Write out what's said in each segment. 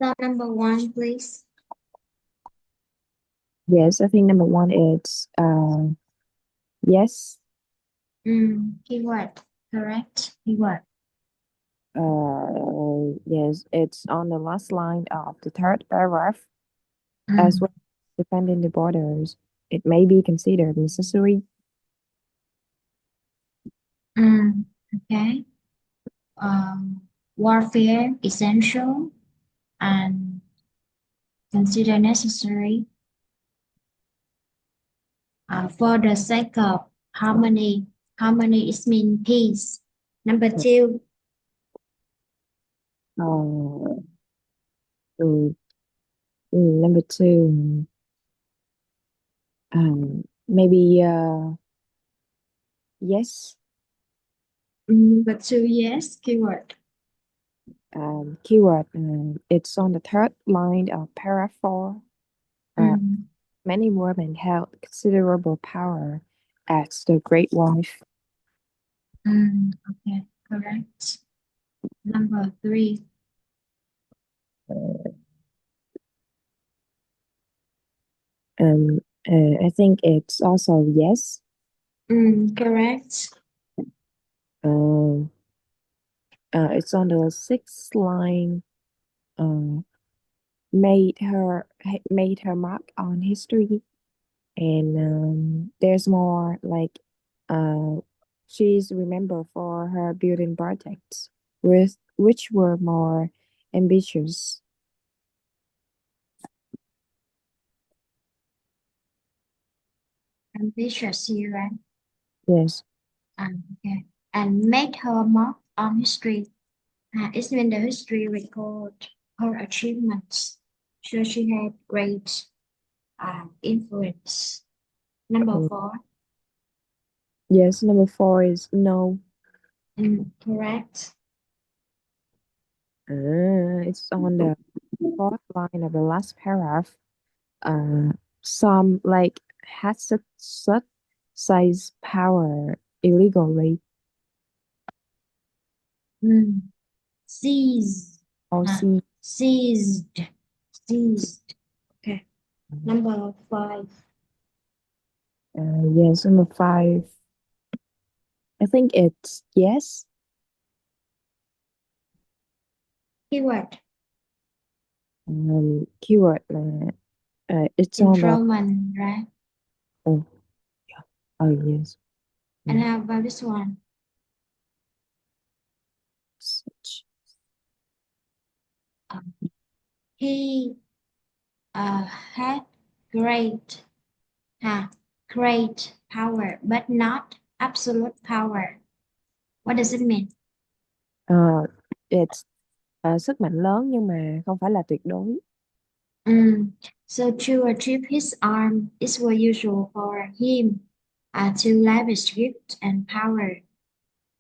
So number one, please. Yes, I think number one is yes. Keyword. Correct. Keyword. Yes, it's on the last line of the third paragraph. As Mm, well as defending the borders, it may be considered necessary. okay. Um, Warfare essential and consider necessary for the sake of harmony. Harmony is mean peace. Number two. Uh, mm, Number two, maybe yes. Number two, yes. Keyword. Keyword. It's on the third line of paragraph four. Uh, Mm, Many women held considerable power as the great wife. okay. Correct. Number three. Um, I think it's also yes. Correct. Um, it's on the sixth line. Uh, made her mark on history, and there's more like uh, she's remembered for her building projects, with which were more ambitious. Ambitious, you right? Yes. Okay. And made her mark on history. It's when the history record her achievements. So she had great influence. Number Mm. four. Yes, number four is no. Correct. It's on the fourth line of the last paragraph. Uh, some like has such size power illegally Mm. Seize. or Uh, see. seized. Seized. Okay. Number five. Yes, number five. I think it's yes. Keyword. Keyword. It's on the. Enrollment, right? Oh, yeah. Oh, yes. And Mm. how about this one? Such. Um, he had great, uh, great power, but not absolute power. What does it mean? Ờ, it's sức mạnh lớn nhưng mà không phải là tuyệt đối. So to achieve his arm, it was usual for him to lavish gift and power,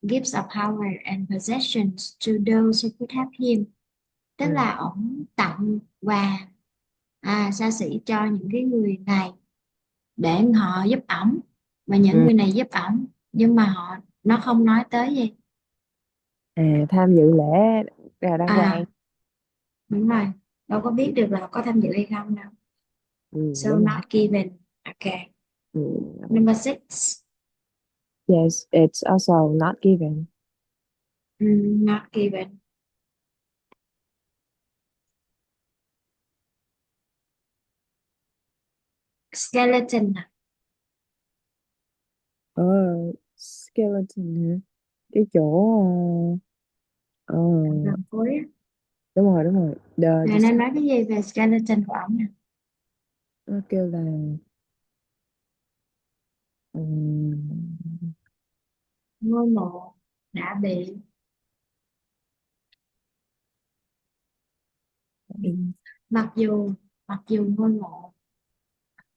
gifts of power and possessions to those who could help him. Tức Ừ. là ổng tặng quà xa xỉ cho những cái người này để họ giúp ổng, và những Ừ. người này giúp ổng nhưng mà nó không nói tới gì. Tham dự lễ đăng quang. À đúng rồi, đâu có biết được là có tham dự hay không đâu. Ừ, So đúng rồi. not given. Okay. Ừ. Number six. Yes, it's also not given. Not given. Skeleton. Ờ, skeleton hả? Cái chỗ ờ, Gần cuối á. đúng rồi. The Rồi nên nói cái gì về skeleton của ổng nè? nó kêu là ừm, Ngôi mộ đã bị ừm, mặc dù mặc dù ngôi mộ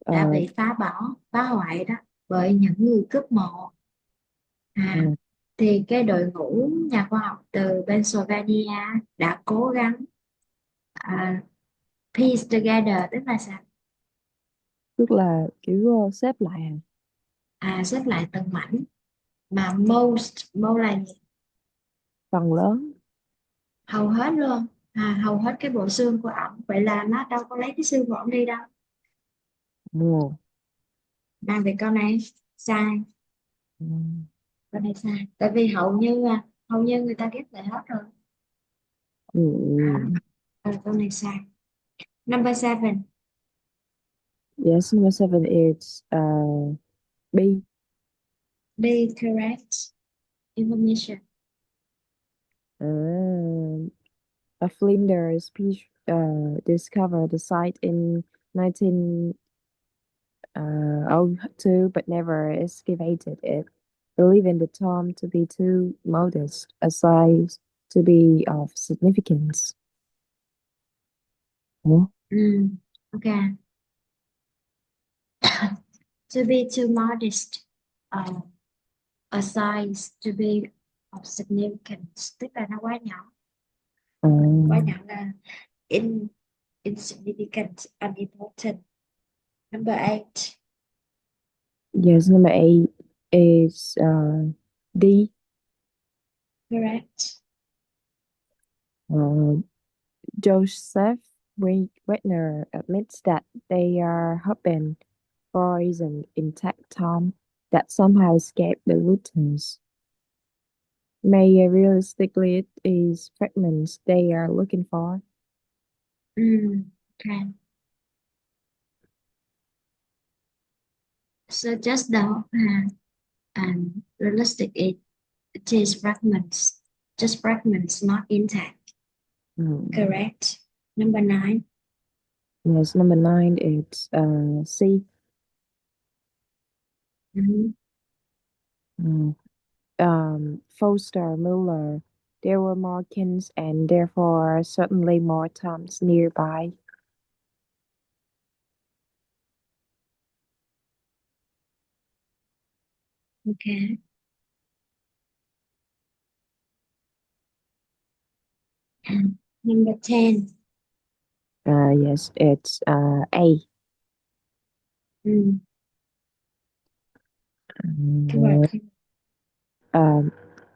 đã ờ, bị phá bỏ, phá hoại đó bởi những người cướp mộ, ờ, thì cái đội ngũ nhà khoa học từ Pennsylvania đã cố gắng à, piece together, tức là sao? tức là kiểu xếp lại à. Xếp lại từng mảnh, mà most là gì? Phần lớn. Hầu hết luôn. hầu hết cái bộ xương của ổng, vậy là nó đâu có lấy cái xương của ổng đi đâu. Ồ. Về câu này sai, Ừ. câu này sai, tại vì hầu như người ta ghép lại hết rồi. Ừ. à, Ừ. câu này sai. Number seven. Yes, number seven is B. B, correct information. Uh, a Flinders Peach discovered the site in 1902 but never excavated it, believing the tomb to be too modest a size to be of significance. Ủa? Okay. To be too modest, uh, a size to be of significance, tức là nó quá nhỏ. Quá Um, nhỏ là in insignificant, unimportant. Number eight. yes, number eight is D. Correct. Uh, Joseph Wagner admits that they are hoping for is an intact Tom that somehow escaped the looters. May realistically it is fragments they are looking for. Okay. So just the and realistic it is fragments, just fragments, not intact. Mm. Correct. Number nine. Yes, number nine is C. Mhm. Mm. Foster Muller. There were more kins and therefore certainly more Toms nearby. Okay. And number 10. Yes, it's A. Mm. Mm, Keyword.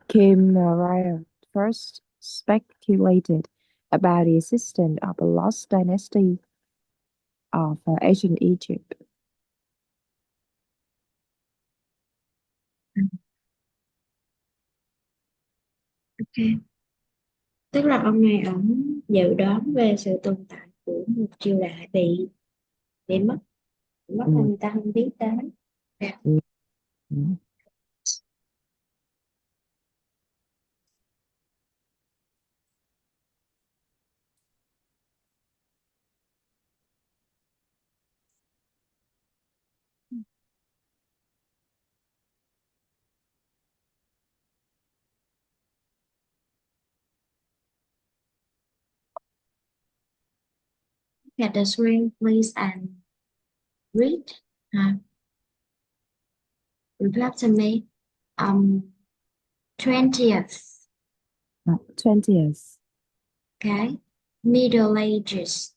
Kim Ryer first speculated about the existence of a lost dynasty of ancient Egypt. Mm. Okay. Tức là ông này ổng dự đoán về sự tồn tại của một triều đại bị mất, mất mà Mm, người ta không biết tới. Yeah. mm, mm. Get the screen, please, and read. Uh, Repeat after me. 20th. 20th, Okay. Middle Ages.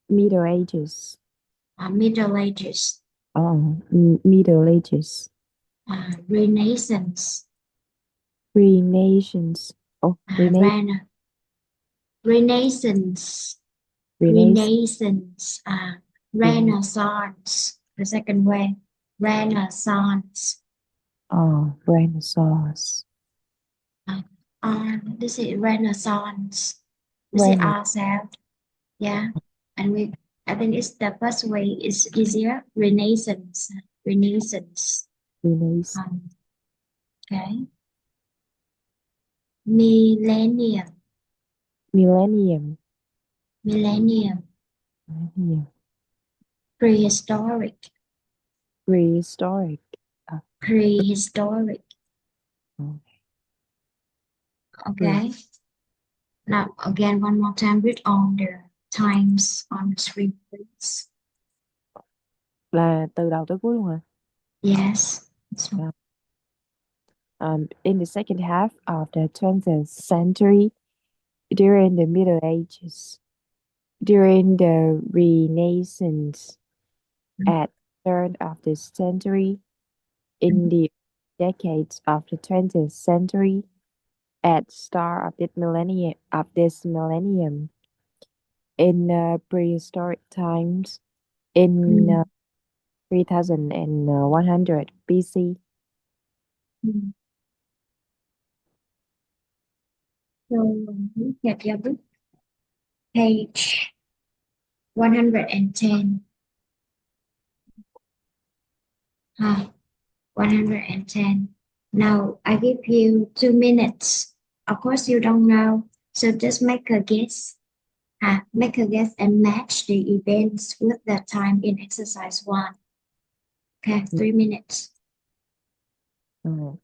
Middle Ages. Middle Ages. Oh, Middle Ages. Renaissance. Renaissance. Oh, Uh, Rena- Renaissance. Renaissance. Renaissance. Renaissance. The second way. Renaissance. Oh, Renaissance. This is Renaissance. This is Rena, R sound. Yeah. And I think it's the first way is easier. Renaissance. Renaissance. Renaissance. Um, okay. Millennium. Millennium. Millennium. Millennium. Prehistoric. Prehistoric. Uh, Prehistoric. oh, pre- Okay. Now again, one more time. Read on the times on the screen, please. là từ đầu tới cuối luôn hả? Yes. So, Yeah. In the second half of the 20th century, during the Middle Ages, during the Renaissance, at the turn of the century, in the decades of the 20th century, at start of this millennium in prehistoric times in Mm. 3100 BC. Mm. So look at your book, page 110. 110. Now I give you 2 minutes. Of course, you don't know, so just make a guess. Make a guess and match the events with the time in exercise one. Okay, 3 minutes. Mm.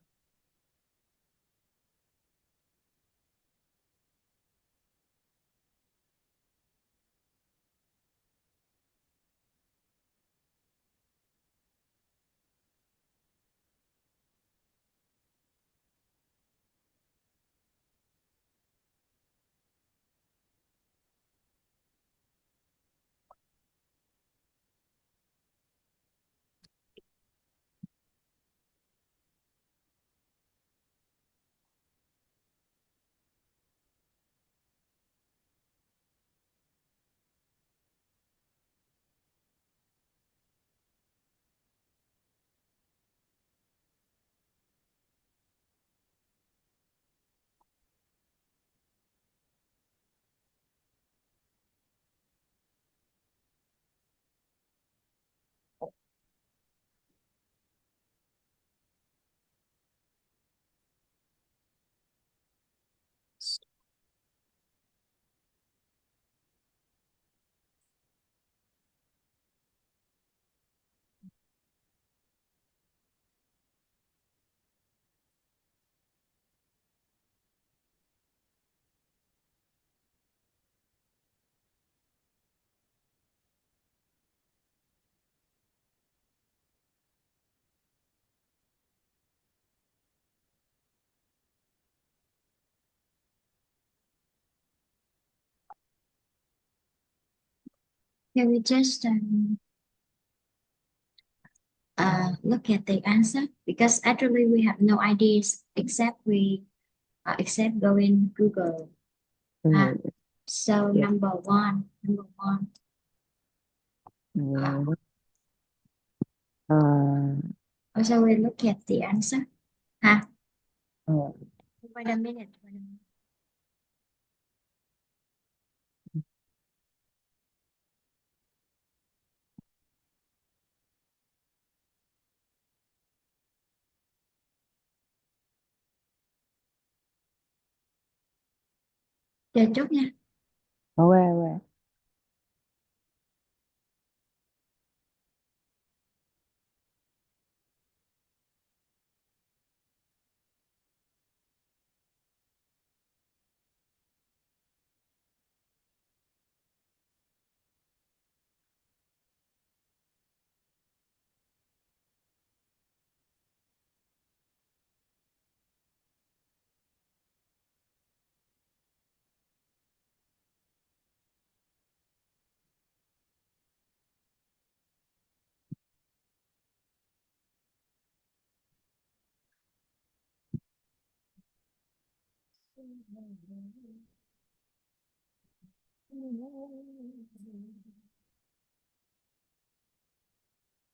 Can we just look at the answer? Because actually we have no ideas except go in Google. Uh, Mm. so Yeah. number one. Uh, Mm. Uh, also we look at the answer. Huh? uh, Wait a minute. Wait a minute. Chờ chút nha. okay.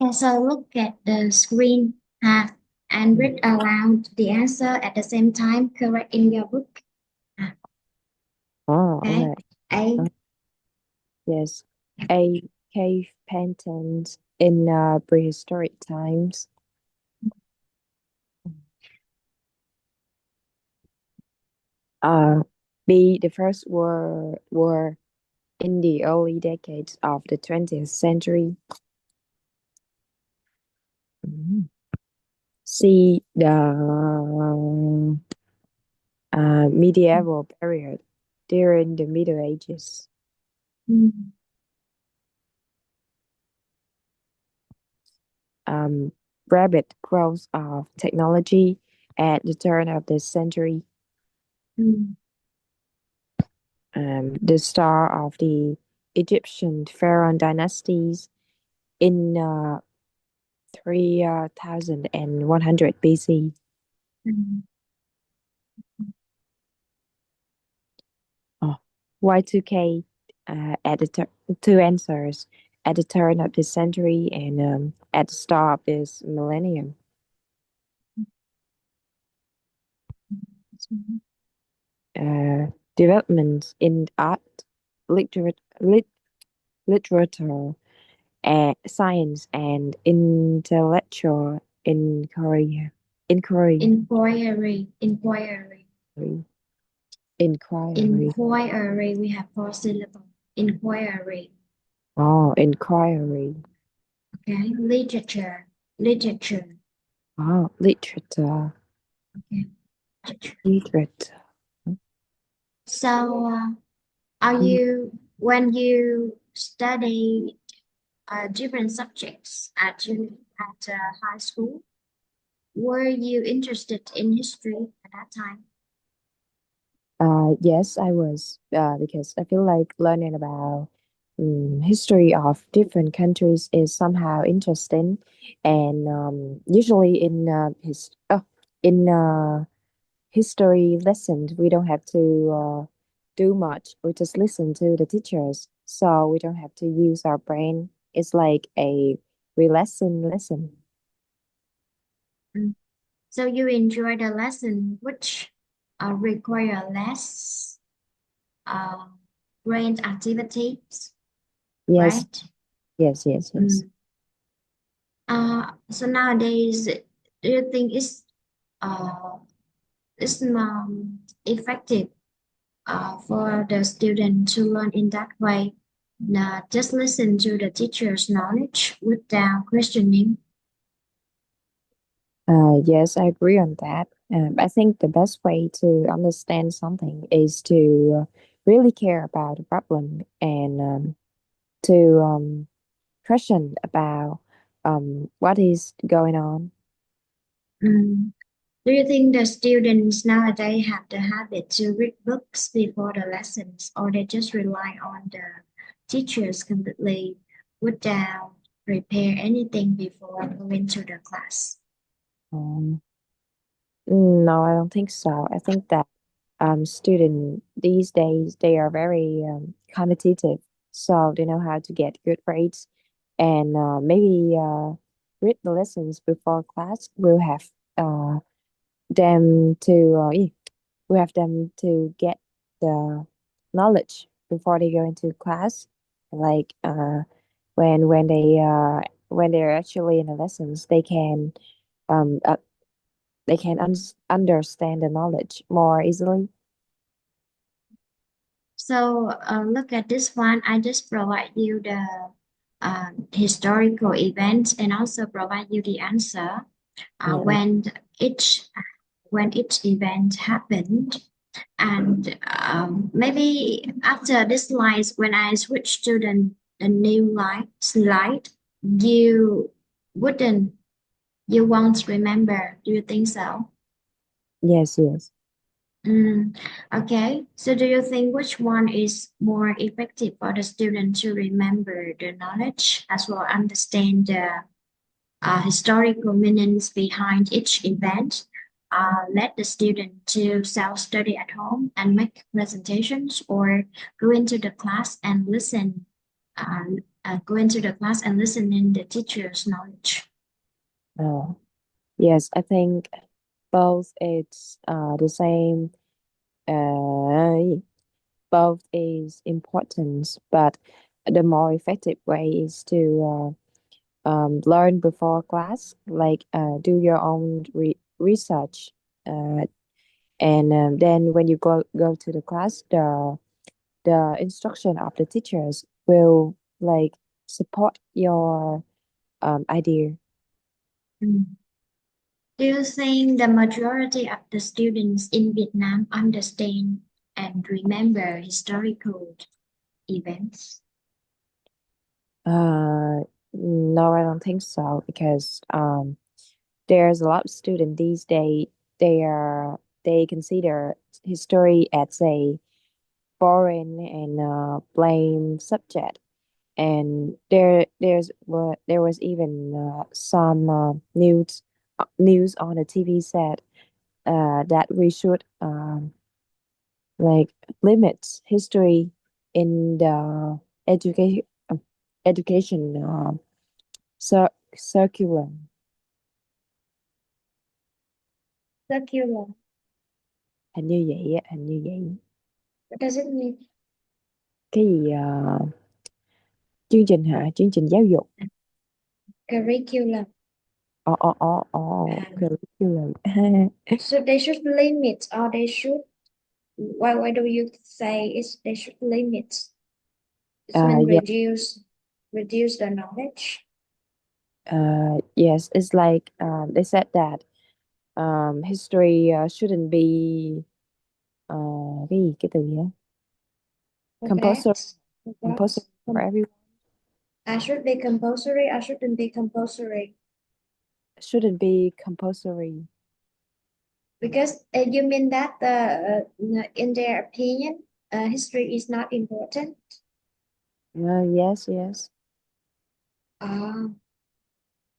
And so look at the screen, and Mm. read aloud the answer at the same time, correct in your book. Oh, Okay. okay. A. Yes, a cave paintings in prehistoric times. Uh, B, the first were in the early decades of the 20th century. Mhm. C, the medieval period during the Middle Ages. Mm. Um, Rapid growth of technology at the turn of the century. Mm. The start of the Egyptian pharaoh dynasties in 3100 BC. Mm. Y2K at the two answers at the turn of the century and at the start of this millennium. Uh, Developments in art, literature, science, and intellectual inquiry, Inquiry. inquiry. Inquiry. We have four syllables. Inquiry. Oh, inquiry. Okay. Literature. Literature. Oh, literature, Okay. Literature. literature. So, are Mm, you when you study different subjects at high school? Were you interested in history at that time? yes, I was, because I feel like learning about history of different countries is somehow interesting, and usually in history lessons we don't have to do much. We just listen to the teachers, so we don't have to use our brain. It's like a lesson. Mm. So you enjoy the lesson which require less uh, brain activities, Yes, right? yes. Mm. So nowadays, do you think uh, effective for the student to learn in that way? Just listen to the teacher's knowledge without questioning. Yes, I agree on that. I think the best way to understand something is to really care about the problem and to question about what is going on. Mm. Do you think the students nowadays have the habit to read books before the lessons, or they just rely on the teachers completely without prepare anything before going to the class? Um, no, I don't think so. I think that student these days they are very competitive, so they know how to get good grades, and maybe read the lessons before class will have uh them to we have them to get the knowledge before they go into class, like when they're actually in the lessons um uh, they can understand the knowledge more easily. So look at this one. I just provide you the historical events and also provide you the answer Yeah. when each event happened. And maybe after this slides, when I switch to the new slide, you wouldn't, you won't remember. Do you think so? Yes. Mm, okay. So do you think which one is more effective for the student to remember the knowledge as well understand the historical meanings behind each event? Let the student to self-study at home and make presentations, or go into the class and listen. Go into the class and listen in the teacher's knowledge. uh, yes, I think both it's the same. Both is important, but the more effective way is to learn before class, like do your own research, uh, and then when you go to the class, the instruction of the teachers will like support your idea. Mm. Do you think the majority of the students in Vietnam understand and remember historical events? Uh, no, I don't think so because there's a lot of students these days. They consider history as a foreign and blame subject, and there was even some news on the TV said that we should like limits history in the education education curriculum. Circular. Hình như vậy á, hình như vậy. What does it mean? Cái gì chương trình hả, chương trình giáo dục. Curriculum. Um, Curriculum. so they should limit, or they should. Why do you say it's they should limit? It's mean Yeah, reduce the knowledge. yes, it's like they said that history shouldn't be cái gì, cái từ gì á, compulsory, Forget, compulsory forgot. for everyone. I should be compulsory. I shouldn't be compulsory. Shouldn't be compulsory. Because you mean that in their opinion, history is not important. Yes, yes. Uh,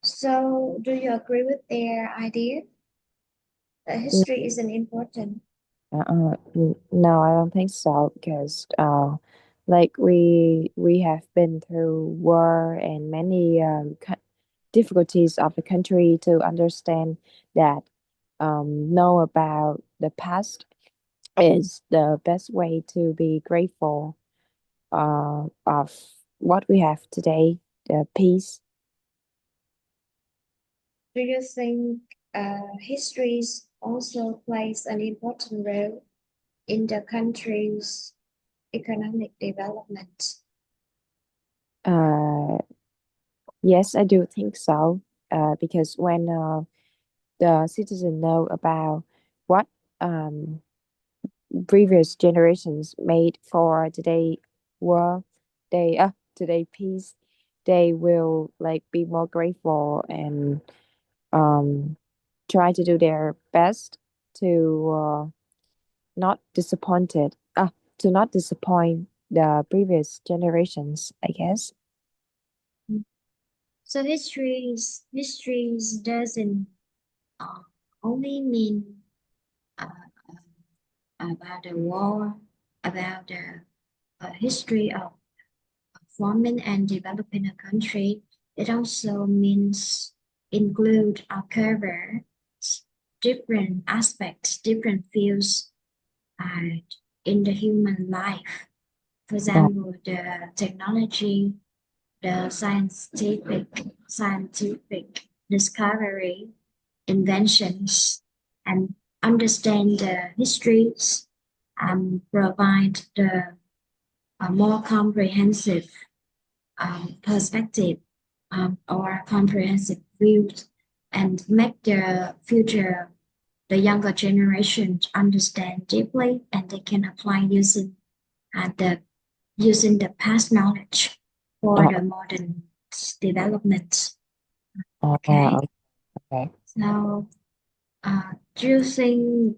so do you agree with their idea that history isn't important? No, I don't think so because like we have been through war and many difficulties of the country to understand that know about the past is the best way to be grateful of what we have today, the peace. Do you think history also plays an important role in the country's economic development? Uh, yes, I do think so. Because when the citizen know about what um, previous generations made for today world, today peace, they will like be more grateful and um, try to do their best to not disappointed to not disappoint the previous generations, I guess. So histories doesn't uh, only mean uh, about the war, about the history of forming and developing a country. It also means include or cover different aspects, different fields uh, in the human life. For Uh, example, the technology, the scientific discovery, inventions, and understand the histories provide the more comprehensive perspective or comprehensive views and make the future the younger generation understand deeply and they can apply the using the past knowledge for uh, the modern development. Okay, uh, okay. so do you think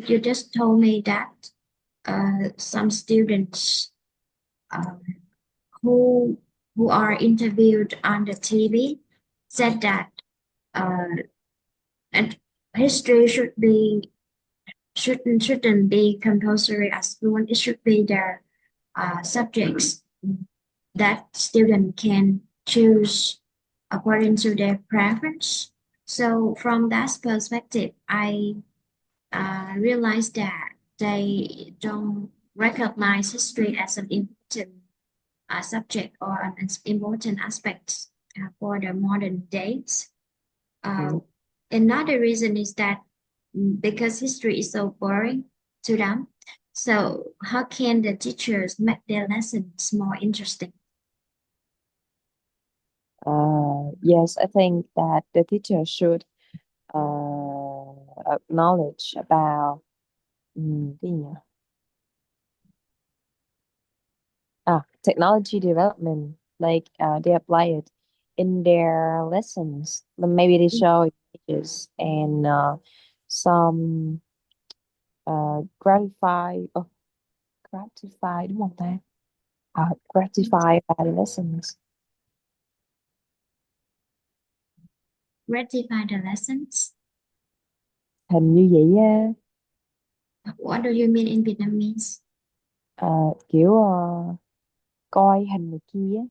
you just told me that some students um, who who are interviewed on the TV said that uh, and history shouldn't be compulsory as fluent. It should be the subjects that student can choose according to their preference. So from that perspective, I realized that they don't recognize history as an important subject or an important aspect for the modern days. Uh, Mm. Another reason is that because history is so boring to them, so how can the teachers make their lessons more interesting? Yes, I think that the teacher should acknowledge about cái gì nhỉ? Technology development, like they apply it in their lessons. Then maybe they show images and some gratify đúng không ta? Gratify by the lessons. Rectify the lessons. Hình như vậy á. What do you mean in Vietnamese? Ờ, kiểu coi hình này kia á.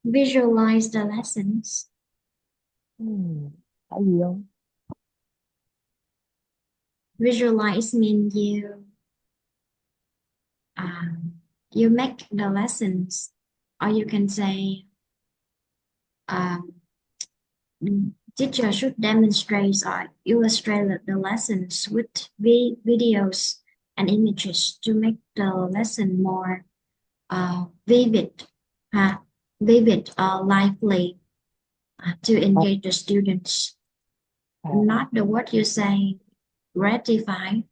Visualize the lessons. Phải gì không? Visualize means you make the lessons, or you can say um, teacher should demonstrate or illustrate the lessons with videos and images to make the lesson more vivid, uh, lively, to Ờ, engage the students. ờ, Not the what you say, ratify.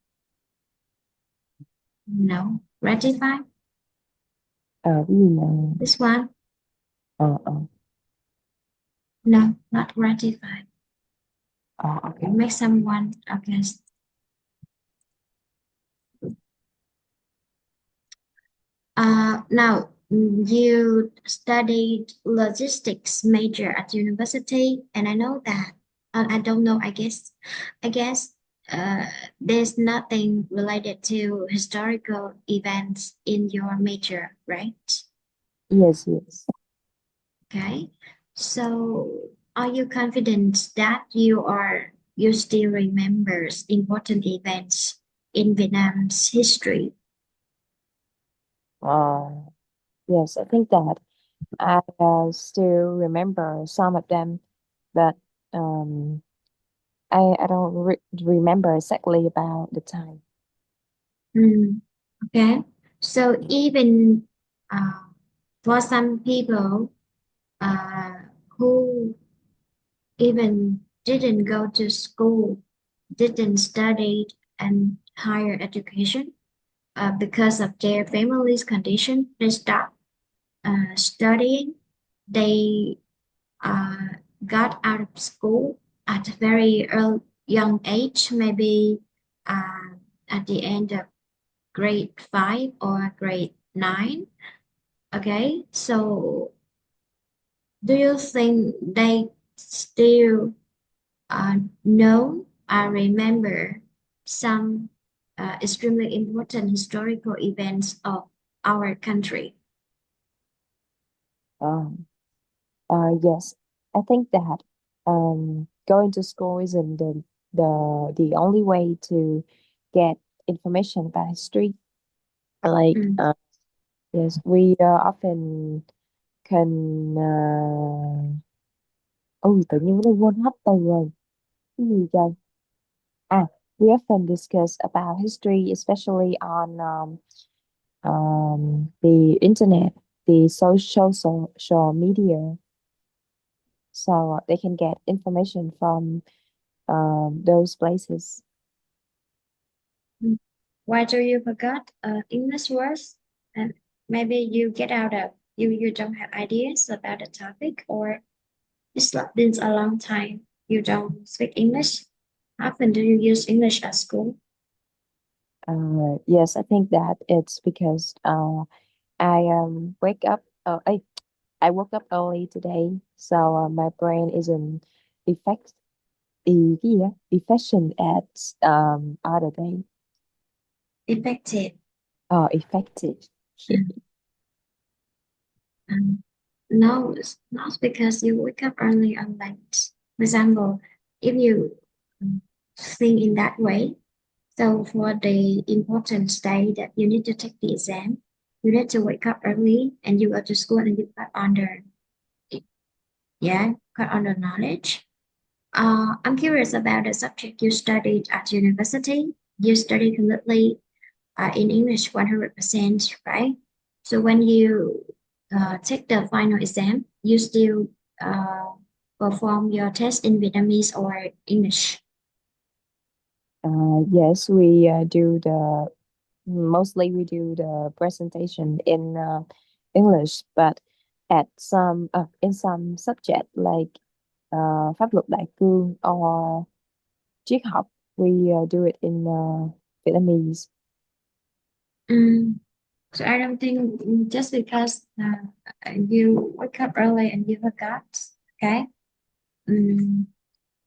No, ratify. cái gì mà This one. ờ No, not ratify. ok. Make someone, okay. Now, you studied logistics major at university, and I know that. I don't know. I guess uh, there's nothing related to historical events in your major, right? Yes, yes. Okay. So, are you confident that you still remembers important events in Vietnam's history? Uh, yes, I think that I still remember some of them, but um, I don't remember exactly about the time. Hmm. Okay. So even uh, for some people uh, who even didn't go to school, didn't study and higher education because of their family's condition, they stop studying. They uh, got out of school at a very early, young age, maybe at the end of grade 5 or grade 9. Okay, so do you think they still know or remember some extremely important historical events of our country? Um, yes, I think that going to school isn't the only way to get information about history. Like, Mm. yes, we often can. Ôi, tự nhiên nó quên hết từ rồi. Cái gì trời? À, we often discuss about history, especially on the internet, the social media, so they can get information from those places. Mm. Why do you forgot English words? And maybe you get out of you don't have ideas about the topic, or been a long time you don't speak English. How often do you use English at school? Yes, I think that it's because I wake up. I woke up early today, so my brain isn't effect cái gì á? Efficient at other day. Effective. Effective. Mm. Um, no, it's not because you wake up early or late. For example, if you think in that way, so for the important day that you need to take the exam, you need to wake up early and you go to school and you cut on the, yeah, cut on the knowledge. I'm curious about the subject you studied at university. You studied completely in English 100%, right? So when you take the final exam, you still uh, perform your test in Vietnamese or English. Yes, we do the mostly we do the presentation in English, but at some in some subject like pháp luật đại cương or triết học, we do it in Vietnamese. Mm. So I don't think just because you wake up early and you forgot, okay? Mm.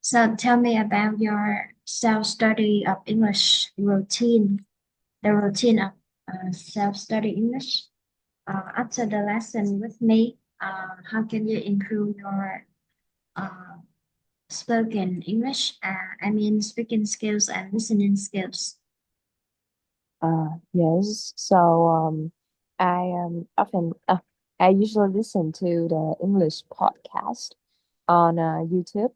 So tell me about your self-study of English routine, the routine of self-study English. After the lesson with me, how can you improve your uh, spoken English? I mean, speaking skills and listening skills. Yes. So I often I usually listen to the English podcast on YouTube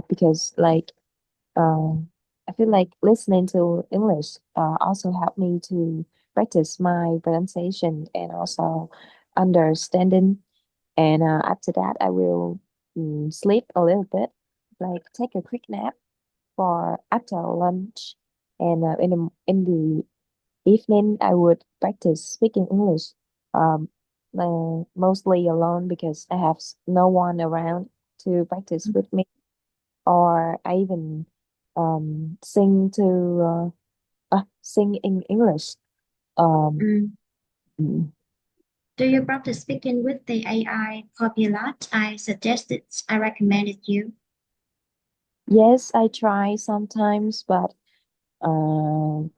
because I feel like listening to English also help me to practice my pronunciation and also understanding. And after that, I will sleep a little bit, like take a quick nap for after lunch. And in the evening, I would practice speaking English, um, mostly alone because I have no one around to practice with me. Or I even sing in English. Um, Mm. mm, Do you practice speaking with the AI Copilot? I suggested, I recommended you. yes, I try sometimes, but um,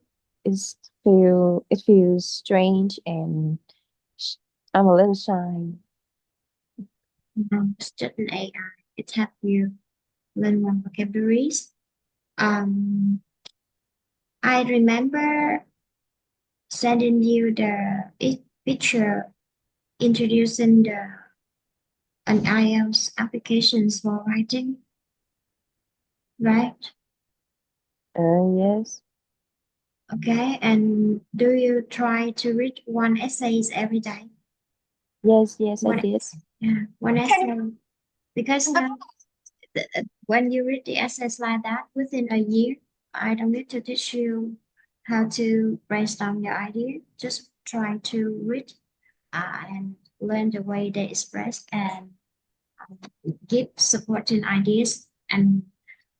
it feels strange and sh- I'm a little shy. No, it's just an AI. It helps you learn more vocabularies. Um, I remember sending you the picture introducing the an IELTS applications for writing, right? Yes, Okay, and do you try to read one essays every day? yes, I One, did. yeah, one essay. Because when you read the essays like that within a year, I don't need to teach you how to brainstorm your idea. Just try to read and learn the way they express and give supporting ideas. And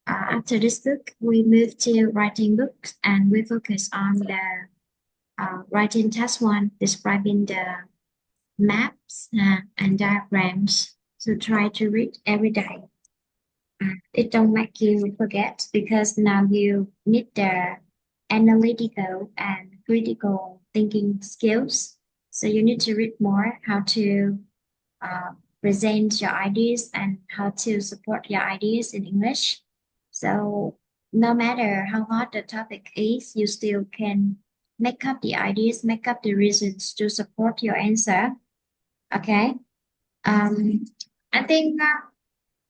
after this book, we move to writing books and we focus on the writing task one, describing the maps and diagrams. So try to read every day. It don't make you forget because now you need the analytical and critical thinking skills. So you need to read more how to uh, present your ideas and how to support your ideas in English. So no matter how hard the topic is, you still can make up the ideas, make up the reasons to support your answer. Okay. Um, I think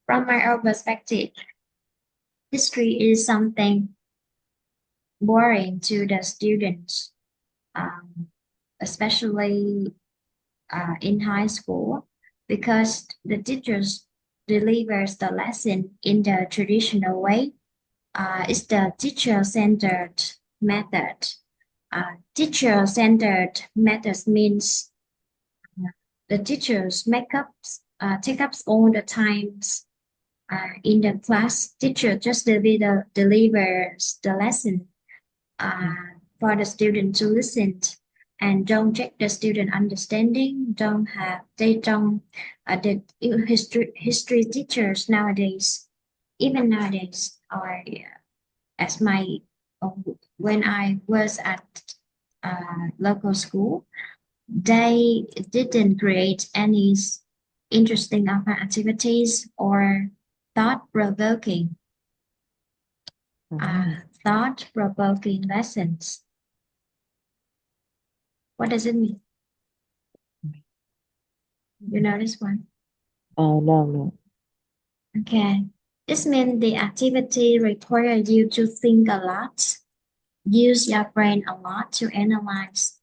from my own perspective, history is something boring to the students, um, especially in high school, because the teachers delivers the lesson in the traditional way. It's the teacher-centered method. Teacher-centered methods means the teachers take up all the times in the class. Teacher just delivers the lesson for the student to listen and don't check the student understanding. They don't the history teachers nowadays, even nowadays, or as my uh, when I was at local school, they didn't create any interesting activities or thought provoking Oh, thought provoking lessons. What does it mean? You know this one? no, no. Okay. This means the activity requires you to think a lot, use your brain a lot to analyze,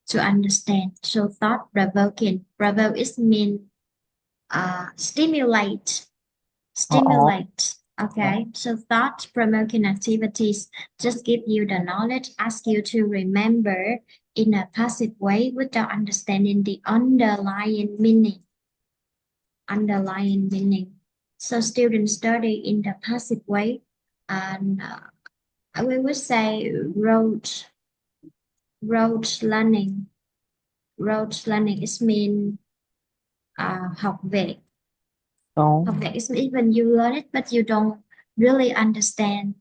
to understand. So thought provoking. Provoke is mean stimulate, Oh, stimulate. Okay. So thought provoking activities just give you the knowledge, ask you to remember in a passive way without understanding the underlying meaning. So students study in the passive way, and we would say rote learning. Rote learning is mean học về. oh, Học về is even you learn it, but you don't. really understand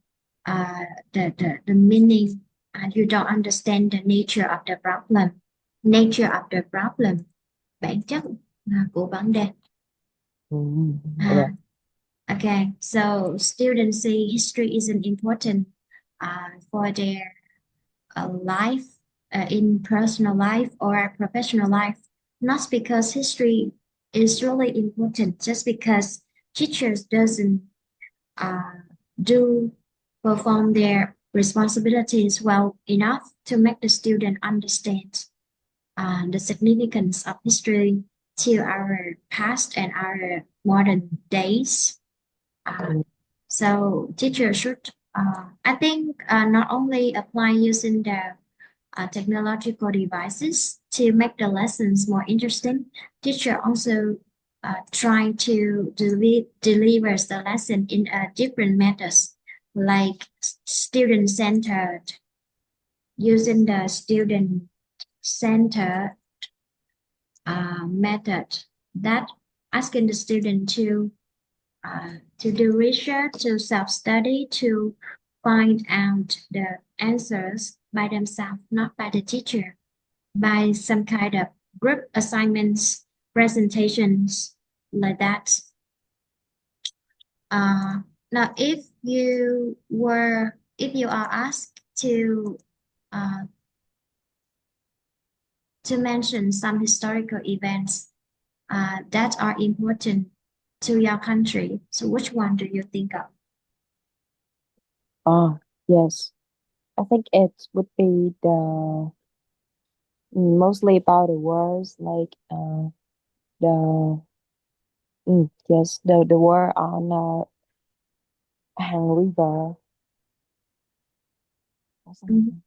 the meaning, and you don't understand the nature of the problem. Nature of the problem, bản chất của vấn đề. Okay. À, okay, so students say history isn't important for their life, in personal life or professional life, not because history is really important, just because teachers doesn't uh, do perform their responsibilities well enough to make the student understand the significance of history to our past and our modern days. Uh, Mm. so teachers should, I think, not only apply using the technological devices to make the lessons more interesting. Teacher also try to deliver the lesson in a different methods, like student-centered, using the student-centered method, that asking the student to do research, to self-study, to find out the answers by themselves, not by the teacher, by some kind of group assignments, presentations, like that. Uh, Now, if you are asked uh, to mention some historical events that are important to your country, so which one do you think of? Ah, yes. I think it would be the mostly about the wars, like the yes, the war on Hàn River. What's the Mhm. name?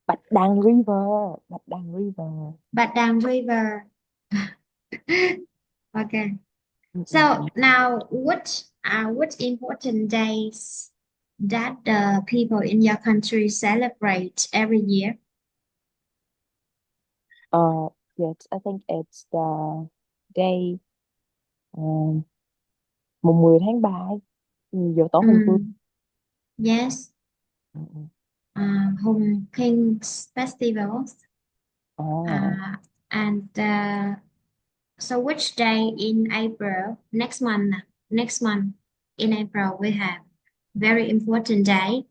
Bạch Đằng River. Bạch Đằng River. But River. Okay. So Mm. now, what important days that the people in your country celebrate every year? Uh, yes, I think it's the day um, mùng 10 tháng 3 ấy. Dỗ tổ Hùng Vương. Mm, yes, Ừ. Home Kings festivals. À, Uh, and so, which day in April? Next month in April, we have very important day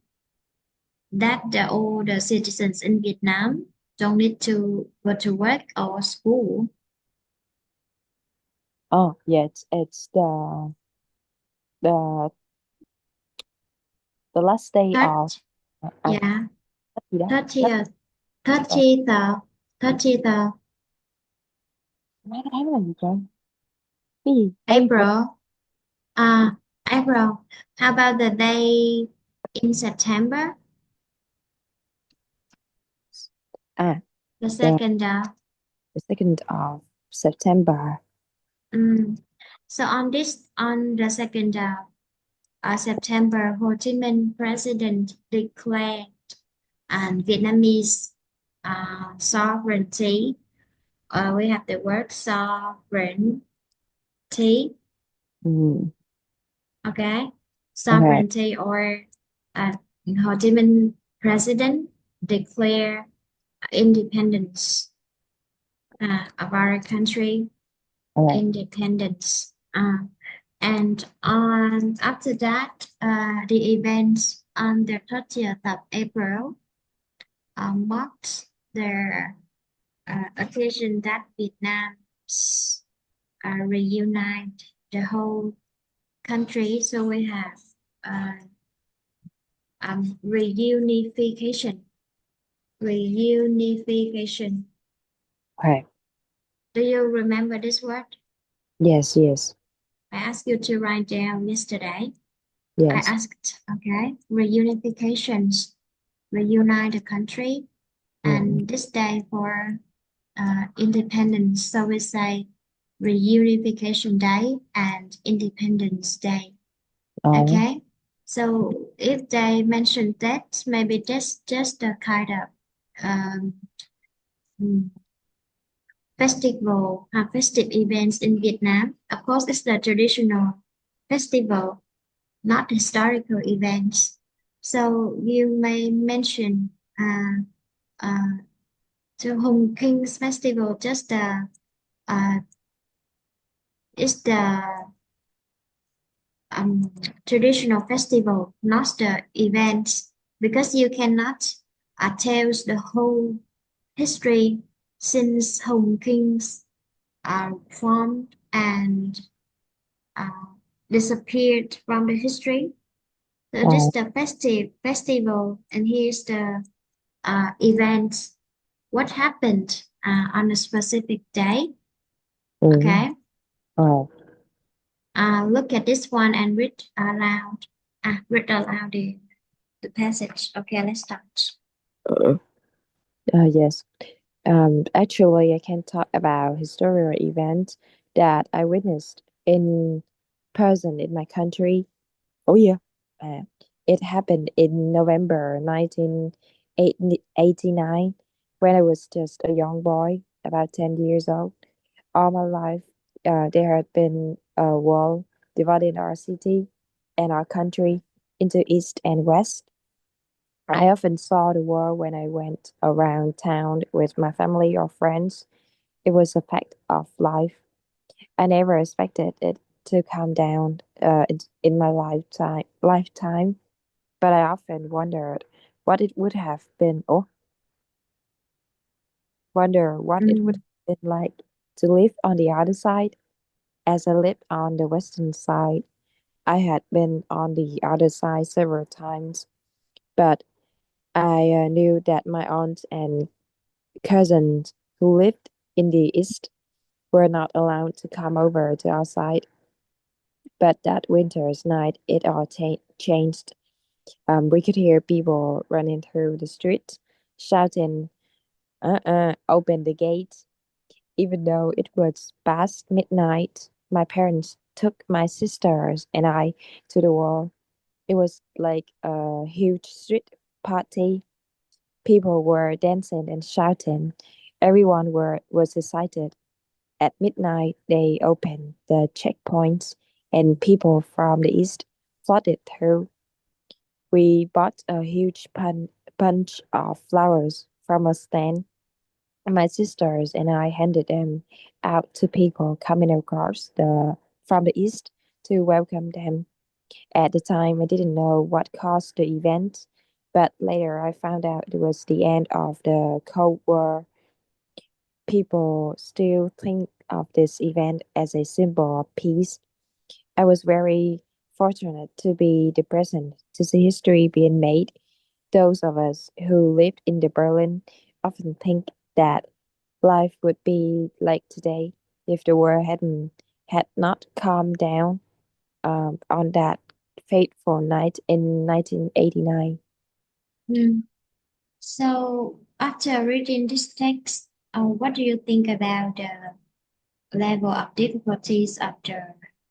that all the citizens in Vietnam don't need to go to work or school. oh, yeah, it's the the last day Third, of yeah, Tết gì đó. Tết 30th, rồi. 30th, 30th Mấy cái tháng là gì trời? Cái gì? April. April. Uh, April. How about the day in September? À, The the, second. the 2nd of September. Mm. So on the second September, Ho Chi Minh president declared Vietnamese sovereignty. We have the word sovereignty. Mm, Okay, okay, sovereignty, or uh, Ho Chi Minh president declare independence of our country, okay, independence. And on after that, the events on the 30th of April marked the occasion that Vietnam reunite the whole country. So we have uh, reunification. Reunification. okay. Do you remember this word? Yes, yes, I asked you to write down yesterday. I yes. asked, okay, reunifications, reunite the country, Mm, and this day for independence. So we say reunification day and independence day. oh, Okay. So if they mention that, maybe that's just a kind of um, mm, festival, festive events in Vietnam. Of course, it's the traditional festival. not historical events. So you may mention uh, the Hong King's festival, just the is the um, traditional festival, not the events, because you cannot tell the whole history since Hong King's formed and uh, disappeared from the history. So this Oh, is the festival, and here's the event. What happened on a specific day? mm, Okay. oh, Look at this one and read aloud. Read aloud the passage. Okay, let's start. uh, yes. Actually, I can talk about historical events that I witnessed in person in my country. Oh yeah, uh, it happened in November 1989 when I was just a young boy, about 10 years old. All my life, there had been a wall dividing our city and our country into east and west. I often saw the wall when I went around town with my family or friends. It was a fact of life. I never expected it to come down in my lifetime, but I often wondered what it would have been, or wonder what it would Mm, have been like to live on the other side. As I lived on the western side, I had been on the other side several times, but I knew that my aunt and cousins who lived in the east were not allowed to come over to our side. But that winter's night, it all changed. We could hear people running through the street, shouting, open the gate. Even though it was past midnight, my parents took my sisters and I to the wall. It was like a huge street party. People were dancing and shouting. Was excited. At midnight, they opened the checkpoints and people from the east flooded through. We bought a huge bunch of flowers from a stand. My sisters and I handed them out to people coming across the from the east to welcome them. At the time, I didn't know what caused the event, but later I found out it was the end of the Cold War. People still think of this event as a symbol of peace. I was very fortunate to be the present to see history being made. Those of us who lived in the Berlin often think that life would be like today if the war had not calmed down on that fateful night in 1989. mm. So after reading this text, what do you think about the level of difficulties of the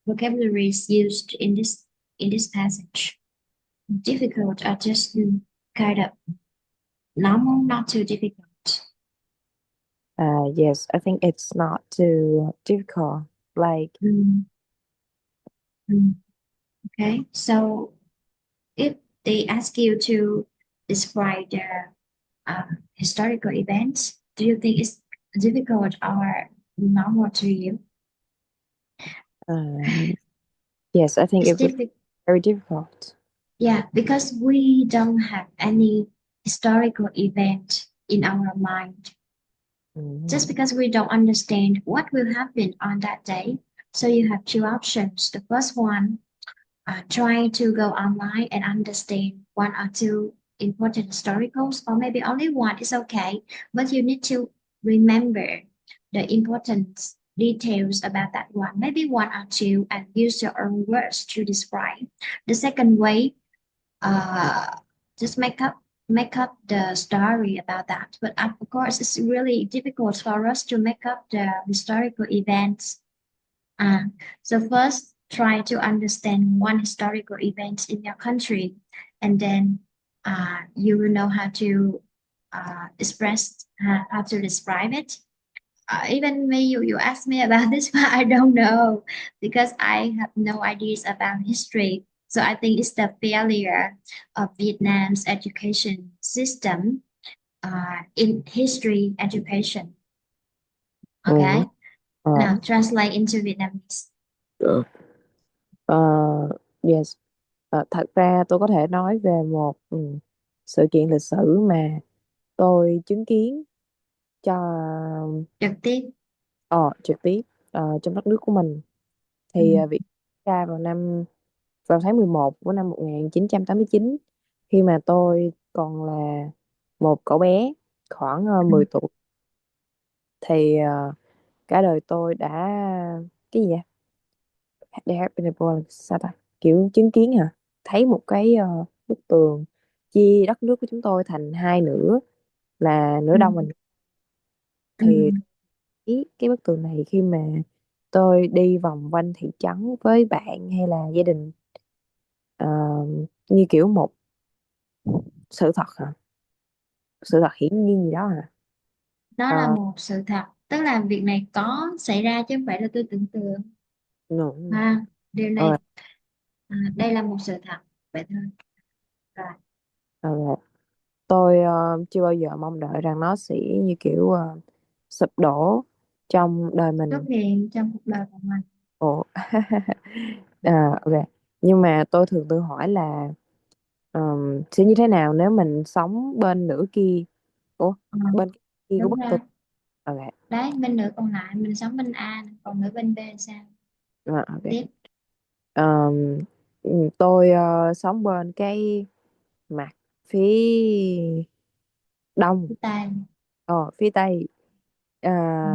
vocabularies used in this passage? Difficult or just kind of normal, not too difficult? Yes, I think it's not too difficult. Like, Mm, mm. Okay, so if they ask you to describe the historical events, do you think it's difficult or normal to you? um, yes, I think It's it would be difficult, very difficult. yeah, because we don't have any historical event in our mind. Just Mhm. because we don't understand what will happen on that day. So you have two options. The first one, try to go online and understand one or two important historicals, or maybe only one is okay, but you need to remember the important details about that one, maybe one or two, and use your own words to describe. The second way, uh, just make up the story about that. But of course, it's really difficult for us to make up the historical events. uh, so first, try to understand one historical event in your country, and then you will know how to express how to describe it. Even me, you asked me about this, but I don't know because I have no ideas about history. So I think it's the failure of Vietnam's education system in history education. Ừ. Okay, Ờ. now translate into Vietnamese. Được. Ờ, yes. Thật ra tôi có thể nói về một sự kiện lịch sử mà tôi chứng kiến cho Trực tiếp. trực tiếp trong đất nước của mình. Ừ, Thì việc ra vào tháng 11 của năm 1989, khi mà tôi còn là một cậu bé khoảng ừ. 10 tuổi, thì cả đời tôi đã cái gì vậy? They have been born sao ta? Kiểu chứng kiến hả? Thấy một cái bức tường chia đất nước của chúng tôi thành hai nửa, là nửa Ừ, đông và nửa- ừ. thì cái bức tường này khi mà tôi đi vòng quanh thị trấn với bạn hay là gia đình, ờ, như kiểu một sự thật hả? Sự thật hiển nhiên gì đó hả? Nó là Ờ, một sự thật, tức là việc này có xảy ra chứ không phải là tôi tưởng tượng. no. Ha, điều Ờ, này đây là một sự thật, vậy thôi. Rồi, ờ, tôi chưa bao giờ mong đợi rằng nó sẽ như kiểu sụp đổ trong đời xuất mình. hiện trong cuộc đời của mình. Ồ. Ok. Nhưng mà tôi thường tự hỏi là sẽ như thế nào nếu mình sống bên nửa kia. Ủa, Ờ, bên kia của đúng bức tường. ra Ok. đấy, bên nửa còn lại mình sống bên A, còn nửa bên B sao? Ok. Tiếp. Ờm, tôi sống bên cái mặt phía đông. Chúng ta. Phía tây. À, Ừ,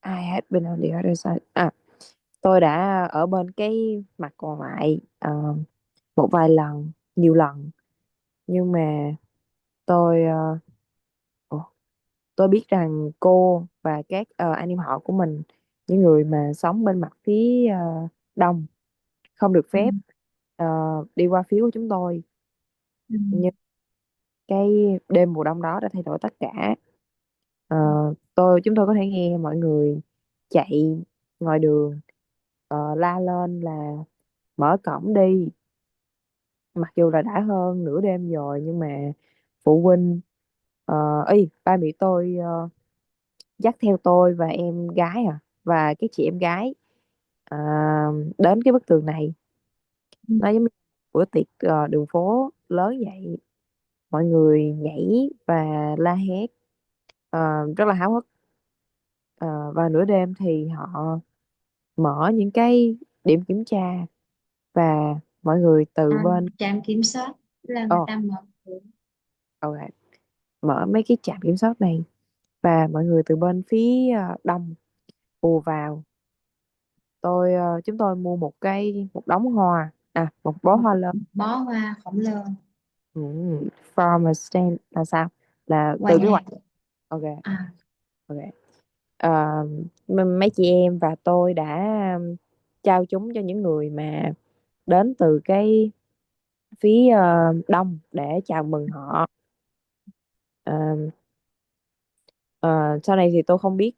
I had been on the other side. Tôi đã ở bên cái mặt còn lại một vài lần, nhiều lần, nhưng mà tôi ủa, tôi biết rằng cô và các anh em họ của mình, những người mà sống bên mặt phía đông, không được ừ, phép ờ, đi qua phía của chúng tôi. ừ. Nhưng cái đêm mùa đông đó đã thay đổi tất cả. Ờ, chúng tôi có thể nghe mọi người chạy ngoài đường, la lên là mở cổng đi, mặc dù là đã hơn nửa đêm rồi, nhưng mà phụ huynh ba mẹ tôi dắt theo tôi và em gái và cái chị em gái à, đến cái bức tường này. Ừ. Nó giống như bữa tiệc đường phố lớn vậy, mọi người nhảy và la hét rất là háo hức. Vào nửa đêm thì họ mở những cái điểm kiểm tra, và mọi người từ bên Trạm kiểm soát là người ồ ta mở cửa. ok, mở mấy cái trạm kiểm soát này, và mọi người từ bên phía đông ùa vào. Chúng tôi mua một đống hoa, một bó một hoa lớn. bó hoa khổng lồ. Ừ, from a stand là sao? Là Quầy từ cái quầy. hàng. Ok. À, Ok. Ờ, mấy chị em và tôi đã trao chúng cho những người mà đến từ cái phía đông để chào mừng họ. Ờ, Sau này thì tôi không biết,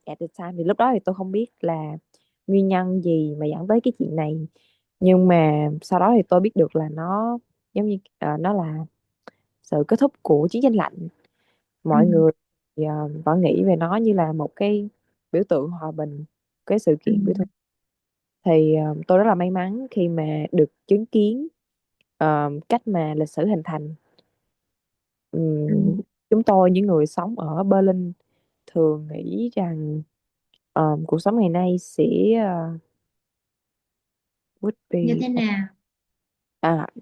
at the time thì lúc đó thì tôi không biết là nguyên nhân gì mà dẫn tới cái chuyện này, nhưng mà sau đó thì tôi biết được là nó giống như nó là sự kết thúc của chiến tranh lạnh. ừ, Mọi người thì, vẫn nghĩ về nó như là một cái biểu tượng hòa bình, cái sự ừ, kiện biểu tượng. Thì tôi rất là may mắn khi mà được chứng kiến cách mà lịch sử hình thành. ừ. Ừm, chúng tôi những người sống ở Berlin thường nghĩ rằng cuộc sống ngày nay sẽ would Như be thế nào?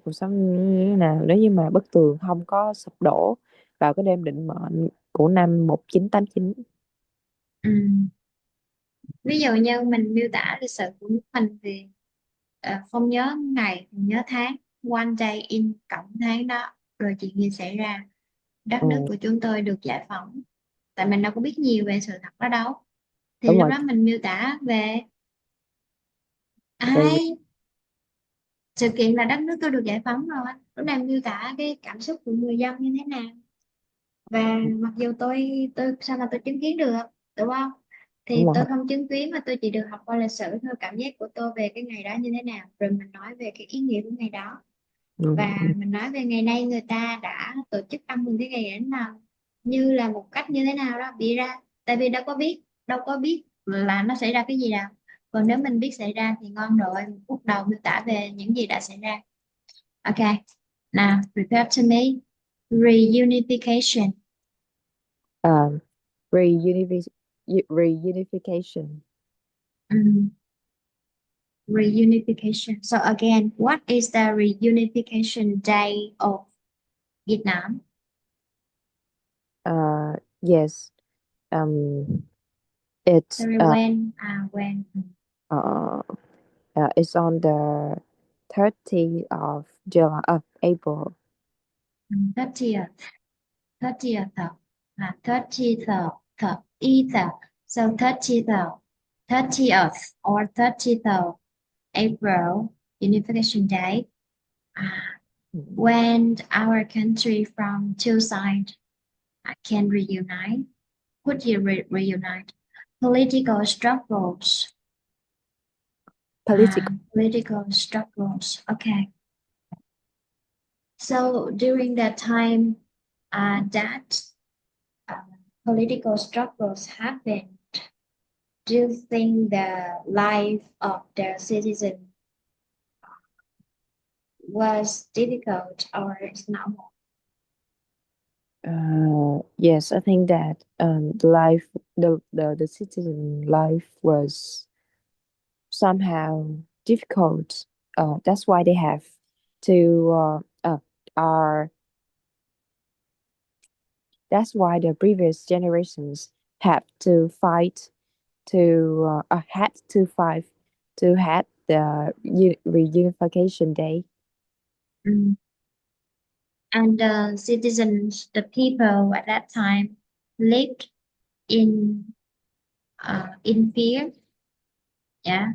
cuộc sống như thế nào nếu như mà bức tường không có sụp đổ vào cái đêm định mệnh của năm 1989. Ừ. Ví dụ như mình miêu tả lịch sử của nước mình thì không nhớ ngày, nhớ tháng, one day in cộng tháng đó, rồi chuyện gì xảy ra, đất nước Ừ, của chúng tôi được giải phóng. Tại mình đâu có biết nhiều về sự thật đó đâu, thì đúng lúc rồi. đó mình miêu tả về Về ai, sự kiện là đất nước tôi được giải phóng rồi, lúc này miêu tả cái cảm xúc của người dân như thế nào. Và mặc dù tôi sao mà tôi chứng kiến được, đúng không? Đúng Thì rồi. tôi không chứng kiến mà tôi chỉ được học qua lịch sử thôi, cảm giác của tôi về cái ngày đó như thế nào, rồi mình nói về cái ý nghĩa của ngày đó, và Ừ. mình nói về ngày nay người ta đã tổ chức ăn mừng cái ngày đến nào, như là một cách như thế nào đó bị ra, tại vì đâu có biết là nó xảy ra cái gì đâu, còn nếu mình biết xảy ra thì ngon rồi. Một phút đầu miêu tả về những gì đã xảy ra. Ok, now repeat to me. Reunification. Um, reunification. Mm, reunification. So again, what is the reunification day of Vietnam? Yes. Um, it's Sorry, uh, when uh, it's on the 30th of July, April. 30th, 30th, 30th, 30th. So 30th or 30th of April, Unification Day, uh, Mm. when our country from two sides can reunite. Could you reunite? Political struggles. Political. Political struggles. Okay. So during that time, that uh, political struggles happened, do you think the life of the citizen was difficult or is normal? Yes, I think that the citizen life was somehow difficult. That's why they have to are that's why the previous generations have to fight had to fight to had the reunification day. Mm. And the citizens, the people at that time, lived in in fear. Yeah.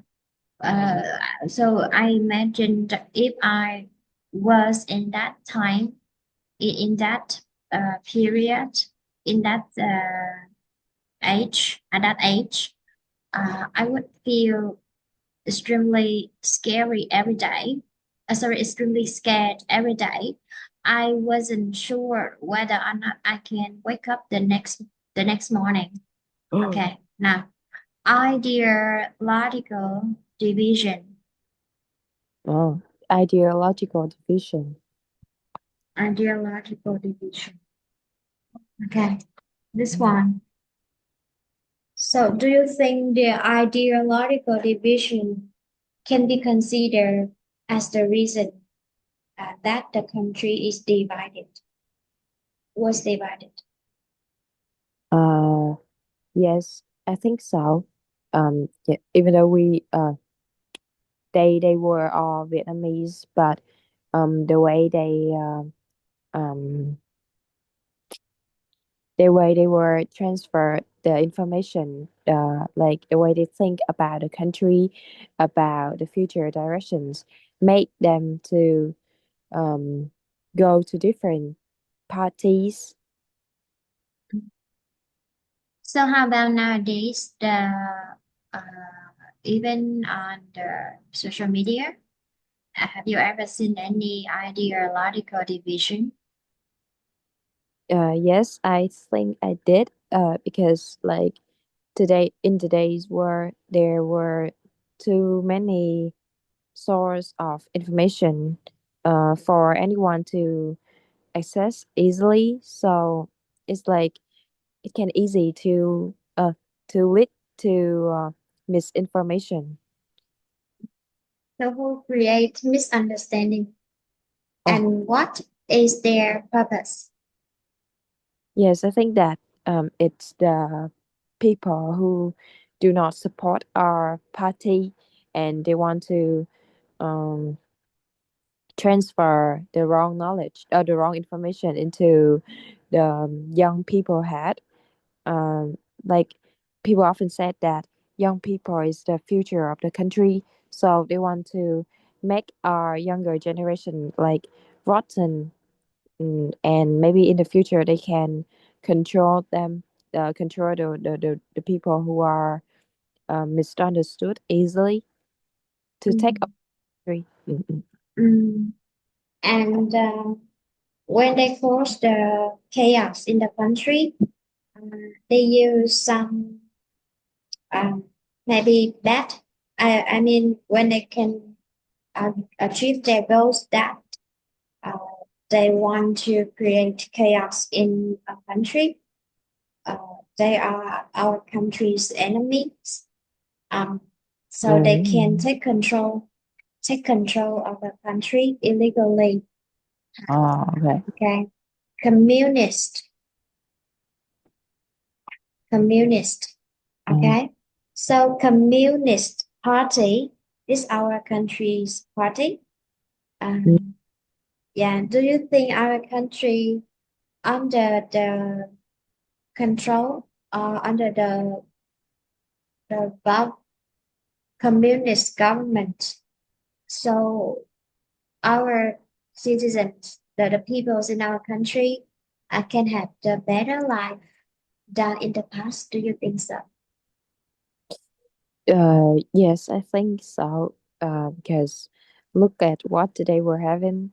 So I imagined if I was in that time, in that period, in that age, at that age, I would feel extremely scary every day. Sorry, extremely scared every day. I wasn't sure whether or not I can wake up the next morning. Okay, now ideological division. Oh, ideological division. Ideological division. Okay, this one. So, do you think the ideological division can be considered as the reason that the country is divided, was divided? Uh, yes, I think so. Yeah, even though they were all Vietnamese, but the way um the way they were transferred the information, like the way they think about the country, about the future directions, made them to um go to different parties. So, how about nowadays? Uh, Even on the social media, have you ever seen any ideological division? Yes, I think I did. Because like today in today's world, there were too many source of information for anyone to access easily. So it's like it can easy to lead to misinformation. So, who create misunderstanding, Oh, and what is their purpose? yes, I think that it's the people who do not support our party and they want to um, transfer the wrong knowledge or the wrong information into the young people head. Um, like people often said that young people is the future of the country, so they want to make our younger generation like rotten, and maybe in the future they can control them. control the people who are misunderstood easily to take Mm, over. Mm-mm. mm. And when they cause the chaos in the country, they use some um, maybe that. I mean, when they can achieve their goals, that uh, they want to create chaos in a country. They are our country's enemies. Um, so they can Mm. take control of the country illegally. Oh, okay. Okay, communist, communist. Oh. Okay, so communist party is our country's party. Mm. Um, yeah. Do you think our country under the control under the communist government? So our citizens, the peoples in our country, can have the better life than in the past. Do you think so? Yes, I think so. Because look at what they were having,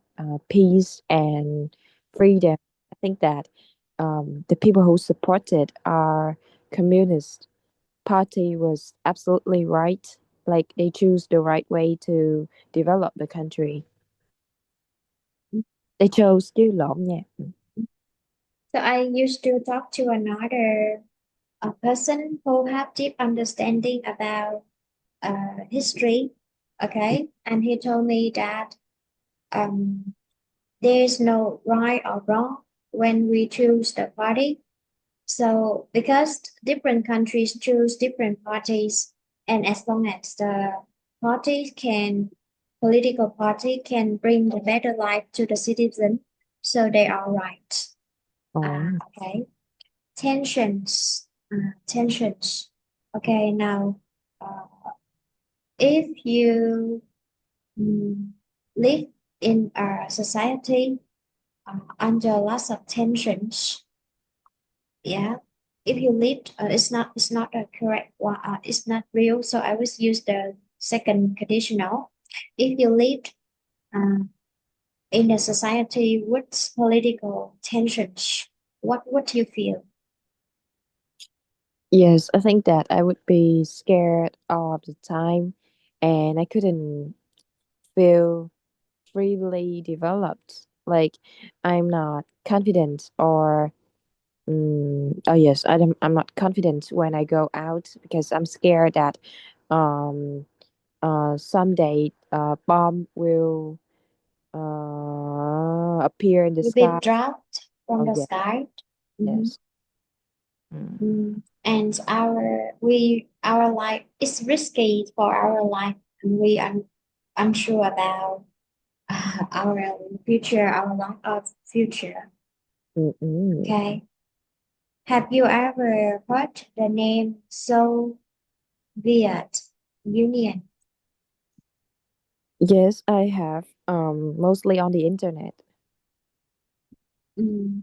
peace and freedom. I think that the people who supported our communist party was absolutely right. Like they choose the right way to develop the country. They chose chứ lộn nha. So I used to talk to another a person who have deep understanding about history. Okay, and he told me that um, there is no right or wrong when we choose the party. So because different countries choose different parties, and as long as the party can political party can bring the better life to the citizen, so they are right. Oh. Okay. Tensions. Okay, now if you mm, live in a society under lots of tensions, yeah. If you live, it's not a correct one. It's not real. So I will use the second conditional. If you live uh, in a society with political tensions, what do you feel? Yes, I think that I would be scared all of the time and I couldn't feel freely developed. Like I'm not confident or oh yes, I'm not confident when I go out because I'm scared that um someday a bomb will appear in the You be sky. dropped from Oh the yeah, sky. Mhm. yes. Mm, And our life is risky for our life, and we are unsure about our future, our life of future. mm, mm. Okay. Have you ever heard the name Soviet Union? Yes, I have mostly on the internet. Mm.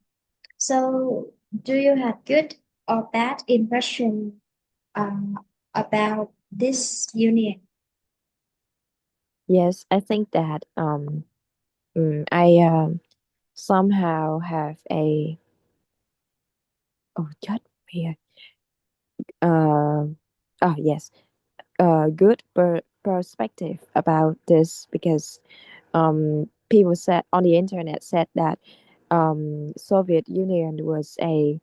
So, do you have good or bad impression about this union? Yes, I think that I somehow have a oh chết mẹ yes good perspective about this because people said on the internet said that Soviet Union was a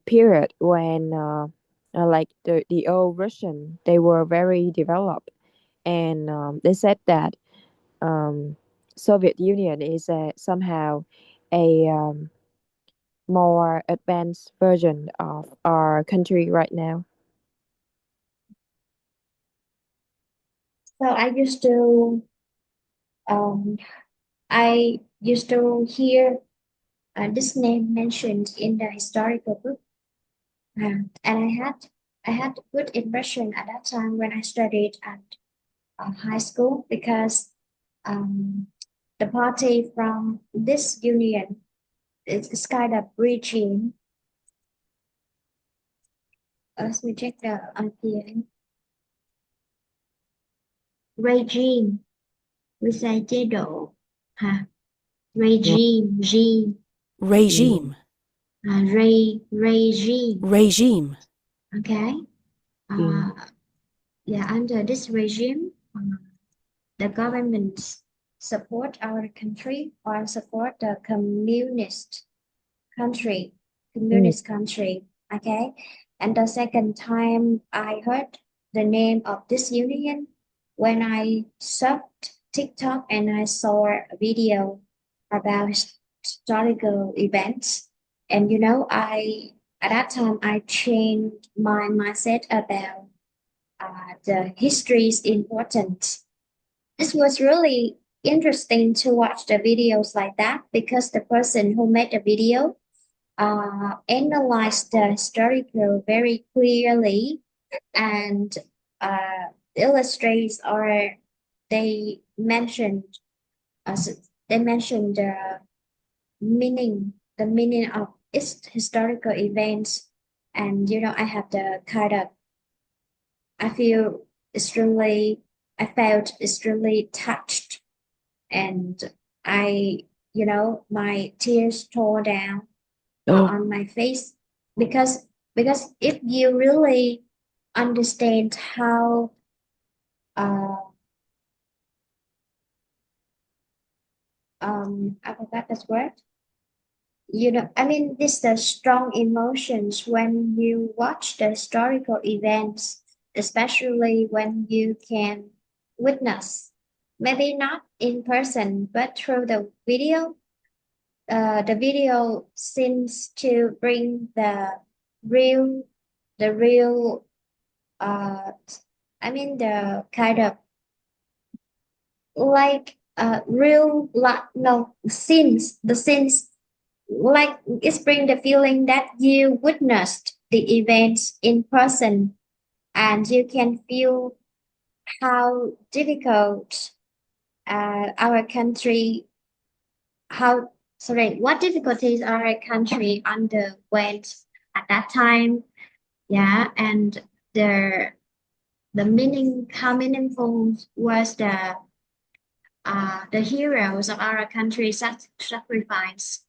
period when like the old Russian they were very developed and they said that um, Soviet Union is somehow a more advanced version of our country right now. So um, I used to hear this name mentioned in the historical book, and I had a good impression at that time when I studied at high school because um, the party from this union is kind of bridging Let me check the RPA. Regime, we say chế độ. Hả? Mm, Regime, regime, mm, regime, regime. regime, Okay. mm, Uh, yeah, under this regime, the government support our country or support the country, mm. communist country. Okay. And the second time I heard the name of this union when I surfed TikTok and I saw a video about historical events. And I at that time I changed my mindset about the history is important. This was really interesting to watch the videos like that because the person who made the video analyzed the historical very clearly and illustrates or they mentioned they mentioned the meaning of its historical events, and I have the kind of I feel extremely I felt extremely touched, and I my tears tore down Oh, on my face because if you really understand how uh, I forgot this word. I mean, this the strong emotions when you watch the historical events, especially when you can witness, maybe not in person, but through the video. The video seems to bring real, the real, uh, I mean, the kind of like real, like no scenes, the scenes like it's bring the feeling that you witnessed the events in person and you can feel how difficult our country how sorry what difficulties our country underwent at that time. Yeah, and the meaning how meaningful was the heroes of our country sacrifice.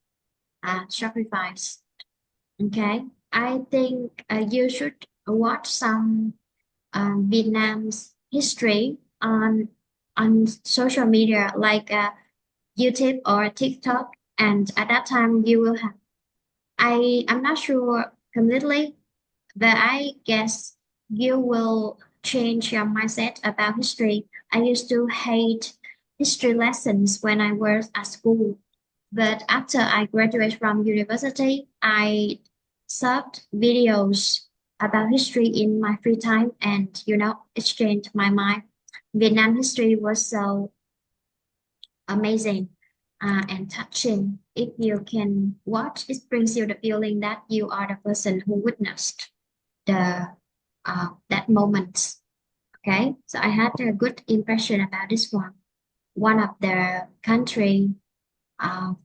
Okay, I think you should watch some Vietnam's history on social media like YouTube or TikTok, and at that time you will have. I'm not sure completely, but I guess you will change your mindset about history. I used to hate history lessons when I was at school, but after I graduated from university, I searched videos about history in my free time and, it changed my mind. Vietnam history was so amazing and touching. If you can watch, it brings you the feeling that you are the person who witnessed the that moment. Okay, so I had a good impression about this one. One of the country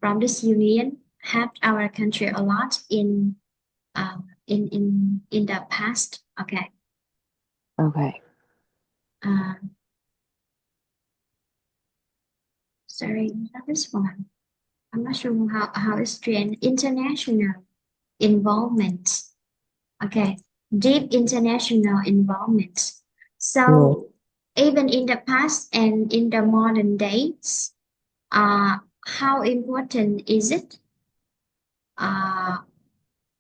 from this union helped our country a lot in the past. Okay, okay. uh, sorry, not this one. I'm not sure how it's trained. International involvement. Okay, deep international involvement. Mm. So even in the past and in the modern days, how important is it? Uh,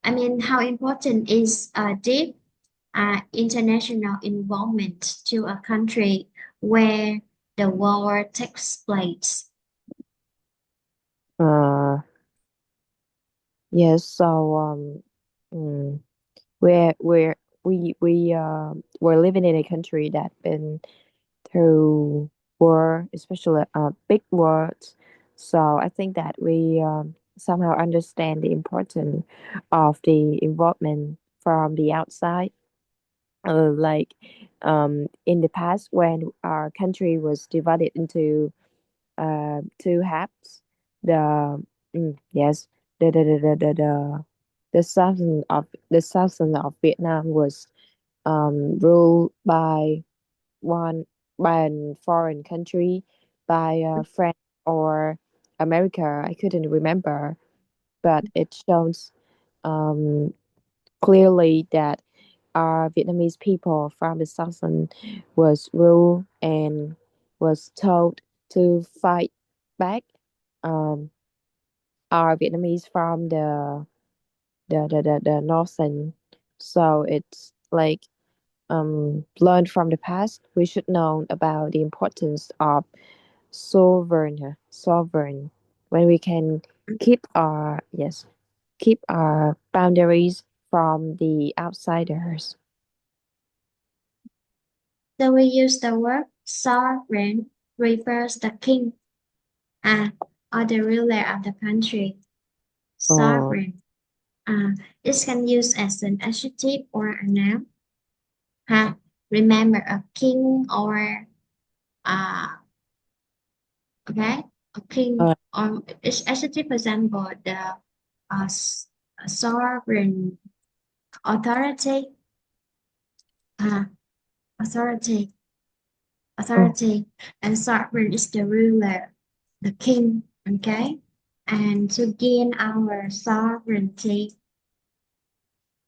I mean, how important is deep international involvement to a country where the war takes place? Uh, yes. So, mm, we're we're living in a country that been through war, especially big wars. So I think that we somehow understand the importance of the involvement from the outside. Like in the past, when our country was divided into two halves, the yes, the the southern of Vietnam was ruled by one by a foreign country, by France or America. I couldn't remember, but it shows um, clearly that our Vietnamese people from the southern was ruled and was told to fight back. Um, our Vietnamese from the northern, so it's like learn from the past. We should know about the importance of sovereign when we can keep our boundaries from the outsiders. So we use the word sovereign refers the king uh, or the ruler of the country. Oh, Sovereign. It can use as an adjective or a noun. Uh, Remember a king or uh, okay, a king uh, or it's adjective. For example, the uh, s- sovereign authority. Uh, authority, oh, authority, and sovereign is the ruler, the king. Okay, and to gain our sovereignty,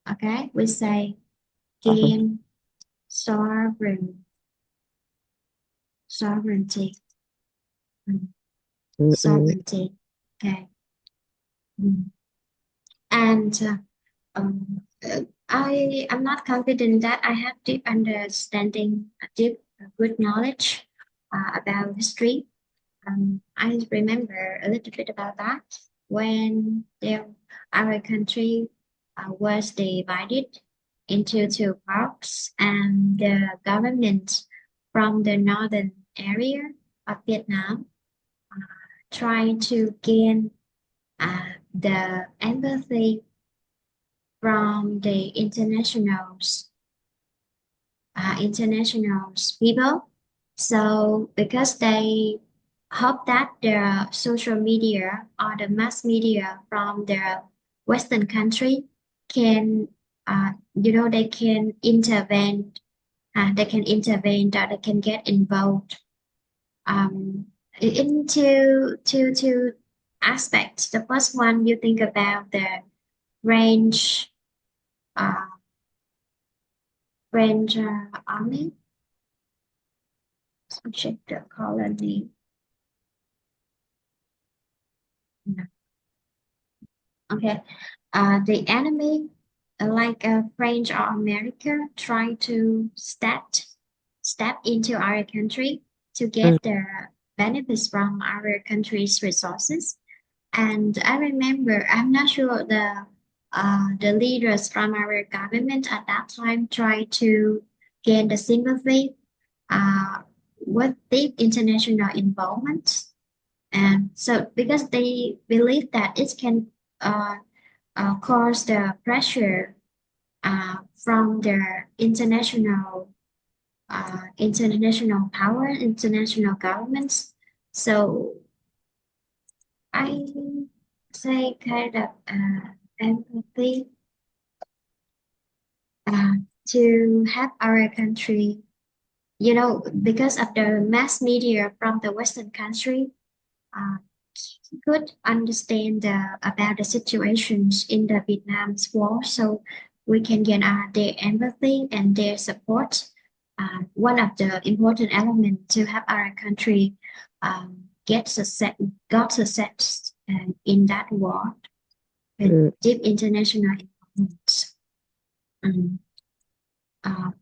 okay, we say sovereignty. gain sovereign sovereignty. Mm, Mm-mm. sovereignty. Okay. Mm. And I am not confident that I have deep understanding, deep good knowledge about history. I remember a little bit about that when our country was divided into two parts, and the government from the northern area of Vietnam trying to gain the empathy from the international people. So because they hope that the social media or the mass media from the Western country can, they can intervene. They can intervene. That they can get involved into two aspects. The first one, you think about the French uh, French army, subject the colony. No. Okay, the enemy, like French or America, try to step into our country to Mm, get the benefits from our country's resources. And I remember, I'm not sure the leaders from our government at that time tried to gain the sympathy uh, with deep international involvement. And so, because they believe that it can uh, cause the pressure from the international power, international governments. So I say kind of empathy uh, to have our country, because of the mass media from the Western country, uh, could understand about the situations in the Vietnam's war, so we can get their empathy and their support. One of the important elements to have our country get success, got success in that war with mm, deep international involvement. Um,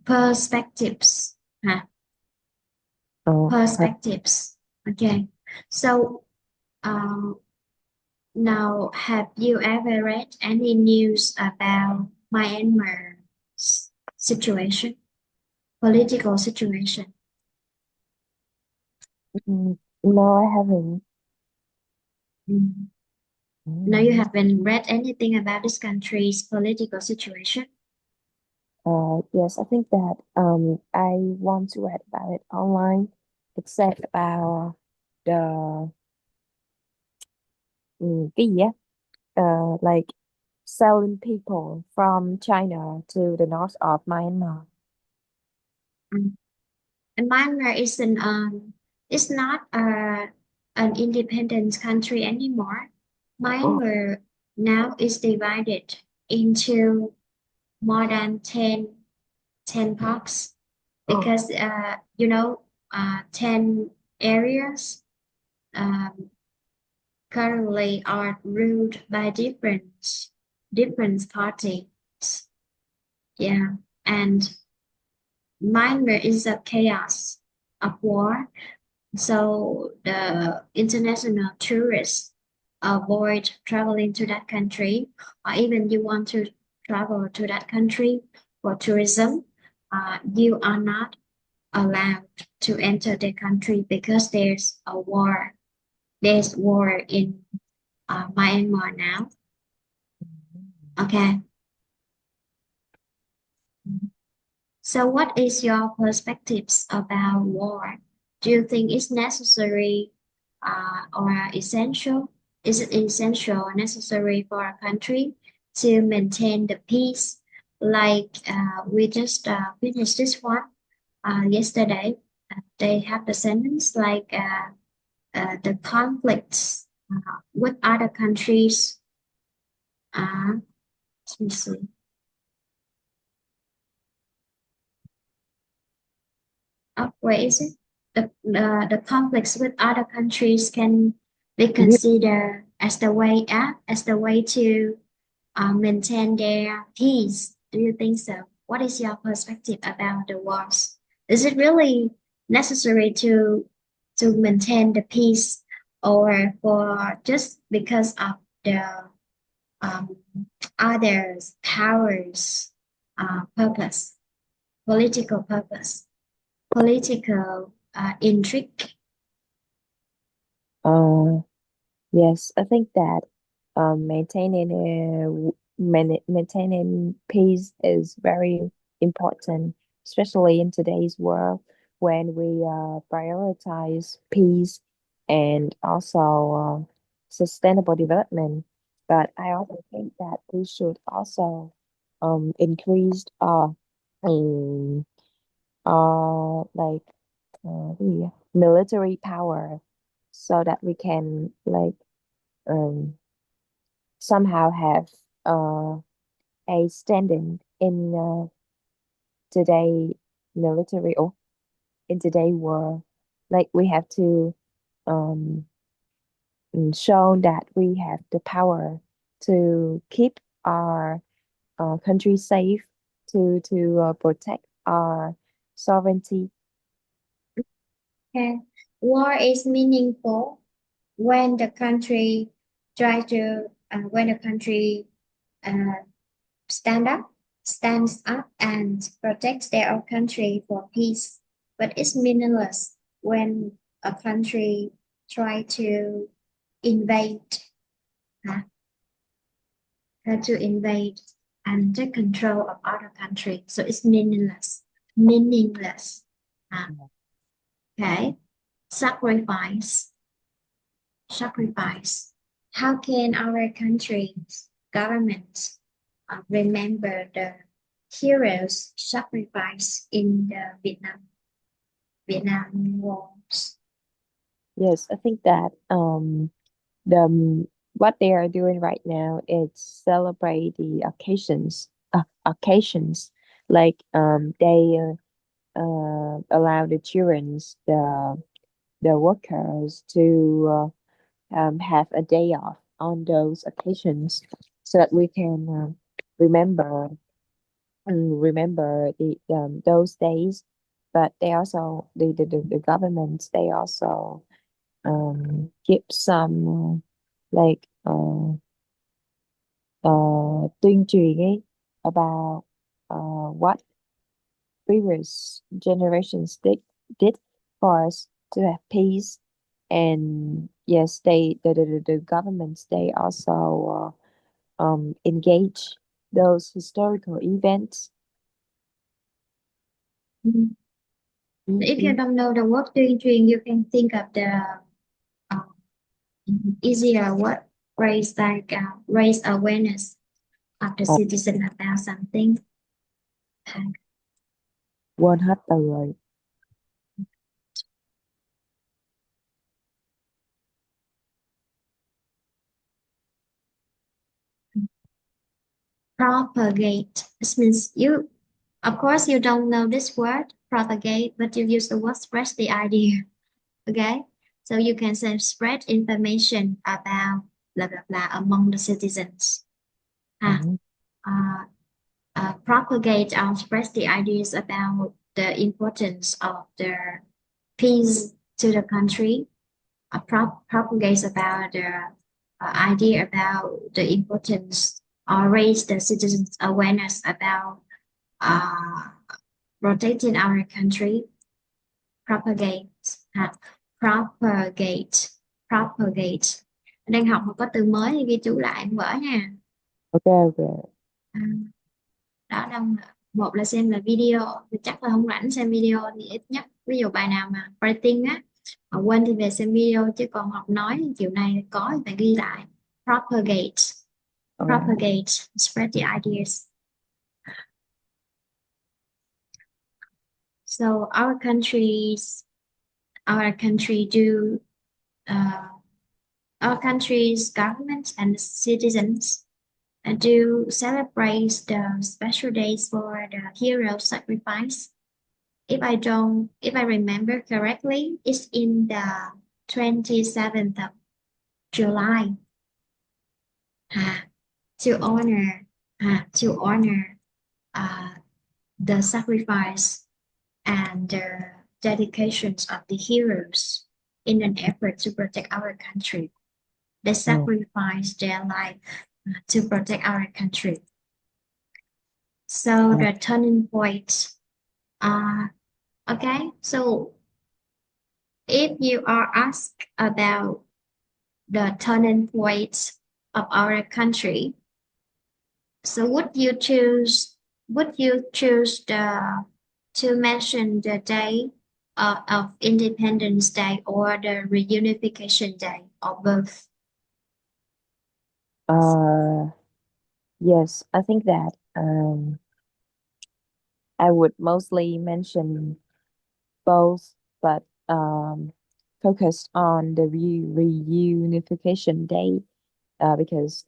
perspectives. Uh, oh, perspectives. Okay, so uh, now, have you ever read any news about Myanmar's situation, political situation? no, I haven't. Mm. No, you Mm. haven't read anything about this country's political situation? Yes, I think that I want to read about it online. It said about the cái gì á? Like selling people from China to the north of Myanmar. Mm. And Myanmar is not an independent country anymore. Myanmar now is divided into more than 10 parts because 10 areas um, currently are ruled by different parties. Yeah, and Myanmar is a chaos of war. So the international tourists avoid traveling to that country, or even you want to travel to that country for tourism, you are not allowed to enter the country because there's a war. There's war in Myanmar now. Okay. So what is your perspectives about war? Do you think it's necessary or essential? Is it essential or necessary for a country to maintain the peace? Like we just finished this one yesterday. They have the sentence like the conflicts with other countries. Let me see. Where is it? The conflicts with other countries can be Yeah. considered as the way out, as the way to maintain their peace. Do you think so? What is your perspective about the wars? Is it really necessary to maintain the peace, or for just because of the um, other powers purpose, political purpose? Political intrigue. Uh, yes, I think that maintaining peace is very important, especially in today's world when we prioritize peace and also sustainable development. But I also think that we should also increase um, like the military power so that we can like um somehow have uh, a standing in today military or in today world. Like we have to um, show that we have the power to keep our country safe, to protect our sovereignty. Okay. War is meaningful when the country when the country uh, stand up, stands up and protects their own country for peace. But it's meaningless when a country try to invade, uh, to invade and take control of other country. So it's meaningless, meaningless. Uh, okay. Sacrifice, sacrifice. How can our country's government remember the heroes' sacrifice in the Vietnam Wars? Yes, I think that what they are doing right now is celebrate the occasions like they allow the childrens the workers to have a day off on those occasions so that we can remember remember the those days, but they also the governments they also give some like tuyên truyền ấy about what previous generations did for us to have peace. And yes, the governments they also engage those historical events. Mhm. If you Mhm. don't know the word tuyên truyền, you can think of the uh, easier word, raise like raise awareness. of the Ồ, citizen about something. quên hết từ rồi. Propagate. This means you, of course, you don't know this word, propagate, but you use the word spread the idea. Okay? So you can say spread information about blah blah blah among the citizens. Ah, Ừ. uh, propagate or spread the ideas about the importance of the peace to the country. Propagate about the idea about the importance or raise the citizens' awareness about uh, protecting our country. Propagate, propagate, propagate. Đang học mà có từ mới thì ghi chú lại em vỡ nha. Ok, ok. À, đó đâu mà. Một là xem là video thì chắc là không rảnh xem video thì ít nhất ví dụ bài nào mà writing á mà quên thì về xem video, chứ còn học nói thì kiểu này có thì phải ghi lại. Propagate, Ok. propagate, spread the ideas. So our country do uh, our country's government and citizens do celebrate the special days for the hero sacrifice. If I remember correctly, it's in the 27th of July, uh, to honor uh, the sacrifice and the dedications of the heroes in an effort to protect our country. They Ừ. sacrifice their life to protect our country. So À, the turning point. Uh, okay, so if you are asked about the turning point of our country, so would you choose the to mention the day of Independence Day or the Reunification Day or both? yes, I think that I would mostly mention both, but focused on the reunification day because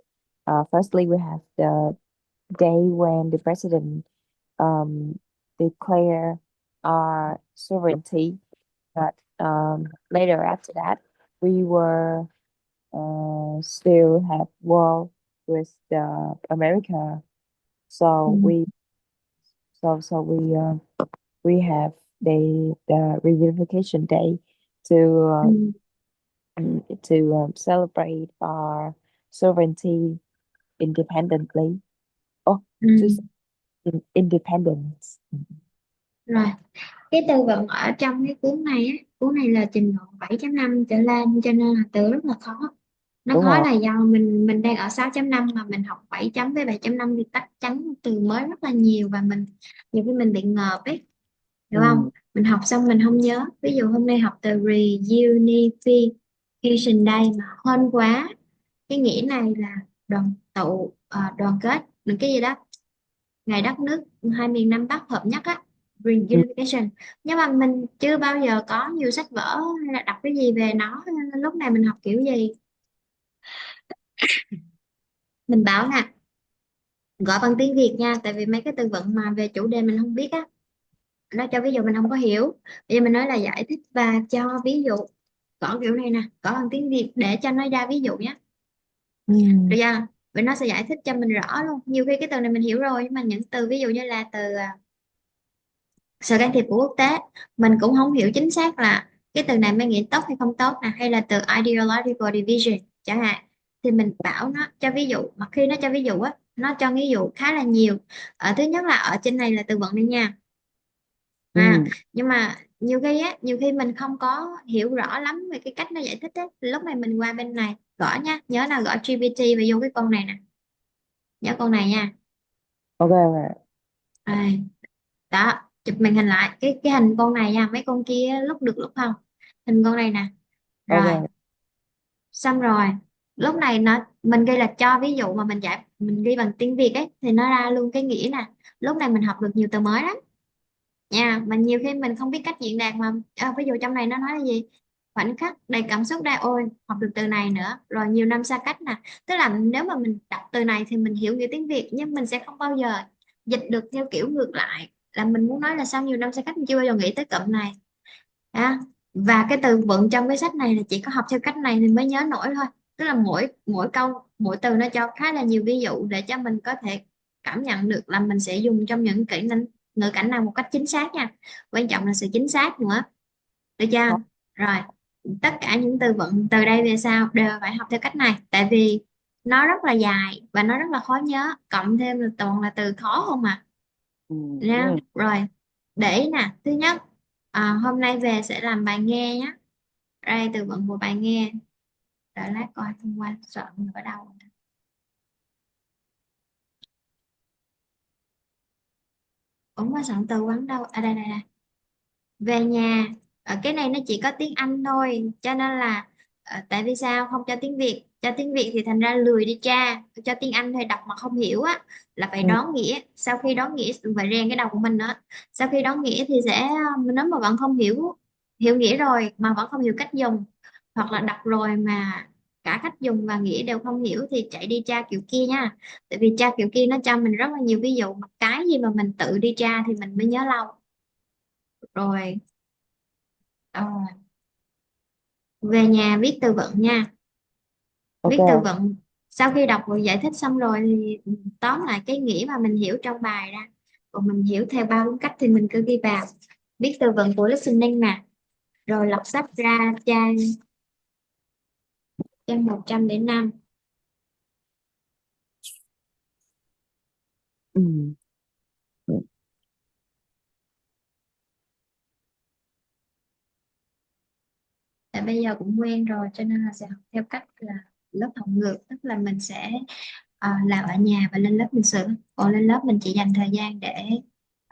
firstly we have the day when the president um, declare our sovereignty, but later after that we were still have war with America, so Mm, we have the reunification day to mm, celebrate our sovereignty independently. Oh, just mm. independence. Rồi, cái từ vựng ở trong cái cuốn này là trình độ 7.5 trở lên cho nên là từ rất là khó. Nó Đúng khó rồi. là do mình đang ở 6.5 mà mình học 7 chấm với 7.5 thì chắc chắn từ mới rất là nhiều và mình nhiều khi mình bị ngợp ấy, hiểu không? Ừ, Mình học xong mình không nhớ. Ví dụ hôm nay học từ Reunification Day mà hên quá, cái nghĩa này là đoàn kết, những cái gì đó, ngày đất nước hai miền Nam Bắc hợp nhất á, ừ, reunification. Nhưng mà mình chưa bao giờ có nhiều sách vở hay là đọc cái gì về nó, nên lúc này mình học kiểu gì mình bảo nè, gọi bằng tiếng Việt nha, tại vì mấy cái từ vựng mà về chủ đề mình không biết á, nó cho ví dụ mình không có hiểu, bây giờ mình nói là giải thích và cho ví dụ, gõ kiểu này nè, gõ bằng tiếng Việt để cho nó ra ví dụ nhé, ừ, được chưa? Vậy nó sẽ giải thích cho mình rõ luôn. Nhiều khi cái từ này mình hiểu rồi nhưng mà những từ ví dụ như là từ sự can thiệp của quốc tế, mình cũng không hiểu chính xác là cái từ này mang nghĩa tốt hay không tốt nè, hay là từ ideological division chẳng hạn, thì mình bảo nó cho ví dụ, mà khi nó cho ví dụ á, nó cho ví dụ khá là nhiều. Thứ nhất là ở trên này là từ vựng đây nha, ừ. nhưng mà nhiều khi mình không có hiểu rõ lắm về cái cách nó giải thích á, lúc này mình qua bên này gõ nha, nhớ là gõ GPT và vô cái con này nè, nhớ con này nha. Ok, ok, À, đó, chụp màn hình lại cái hình con này nha, mấy con kia lúc được lúc không, hình con này nè. Rồi ok. xong rồi lúc này nó mình ghi là cho ví dụ mà mình mình ghi bằng tiếng Việt ấy thì nó ra luôn cái nghĩa nè. Lúc này mình học được nhiều từ mới lắm nha, mà nhiều khi mình không biết cách diễn đạt mà ví dụ trong này nó nói là gì, khoảnh khắc đầy cảm xúc đây, ôi học được từ này nữa. Rồi nhiều năm xa cách nè, tức là nếu mà mình đọc từ này thì mình hiểu nghĩa tiếng Việt, nhưng mình sẽ không bao giờ dịch được theo kiểu ngược lại, là mình muốn nói là sau nhiều năm xa cách mình chưa bao giờ nghĩ tới cụm này đó. Và cái từ vựng trong cái sách này là chỉ có học theo cách này thì mới nhớ nổi thôi, tức là mỗi mỗi câu mỗi từ nó cho khá là nhiều ví dụ để cho mình có thể cảm nhận được là mình sẽ dùng trong những kỹ năng ngữ cảnh nào một cách chính xác nha. Quan trọng là sự chính xác nữa, được chưa? Có. Rồi, tất cả những từ vựng từ đây về sau đều phải học theo cách này, tại vì nó rất là dài và nó rất là khó nhớ, cộng thêm là toàn là từ khó không mà Ừ, đúng nha. rồi. Rồi, để ý nè, thứ nhất, hôm nay về sẽ làm bài nghe nhé. Đây từ vựng của bài nghe, đợi lát coi thông qua soạn ở đâu. Ủa qua soạn từ quán đâu, à đây đây đây. Về nhà, ở cái này nó chỉ có tiếng Anh thôi, cho nên là tại vì sao không cho tiếng Việt, cho tiếng Việt thì thành ra lười đi tra, cho tiếng Anh thôi đọc mà không hiểu á là phải Ừ. đoán nghĩa. Sau khi đoán nghĩa phải rèn cái đầu của mình nữa. Sau khi đoán nghĩa thì sẽ nếu mà vẫn không hiểu, hiểu nghĩa rồi mà vẫn không hiểu cách dùng, hoặc là đọc rồi mà cả cách dùng và nghĩa đều không hiểu thì chạy đi tra kiểu kia nha. Tại vì tra kiểu kia nó cho mình rất là nhiều ví dụ, mà cái gì mà mình tự đi tra thì mình mới nhớ lâu. Rồi, ờ, về nhà viết từ vựng nha. Ok. Viết từ vựng sau khi đọc và giải thích xong rồi thì tóm lại cái nghĩa mà mình hiểu trong bài ra, còn mình hiểu theo ba bốn cách thì mình cứ ghi vào. Viết từ vựng của listening nè. Rồi lật sách ra trang trang 105. Ừ. Tại bây giờ cũng quen rồi cho nên là sẽ học theo cách là lớp học ngược, tức là mình sẽ làm ở nhà và lên lớp mình sửa, còn lên lớp mình chỉ dành thời gian để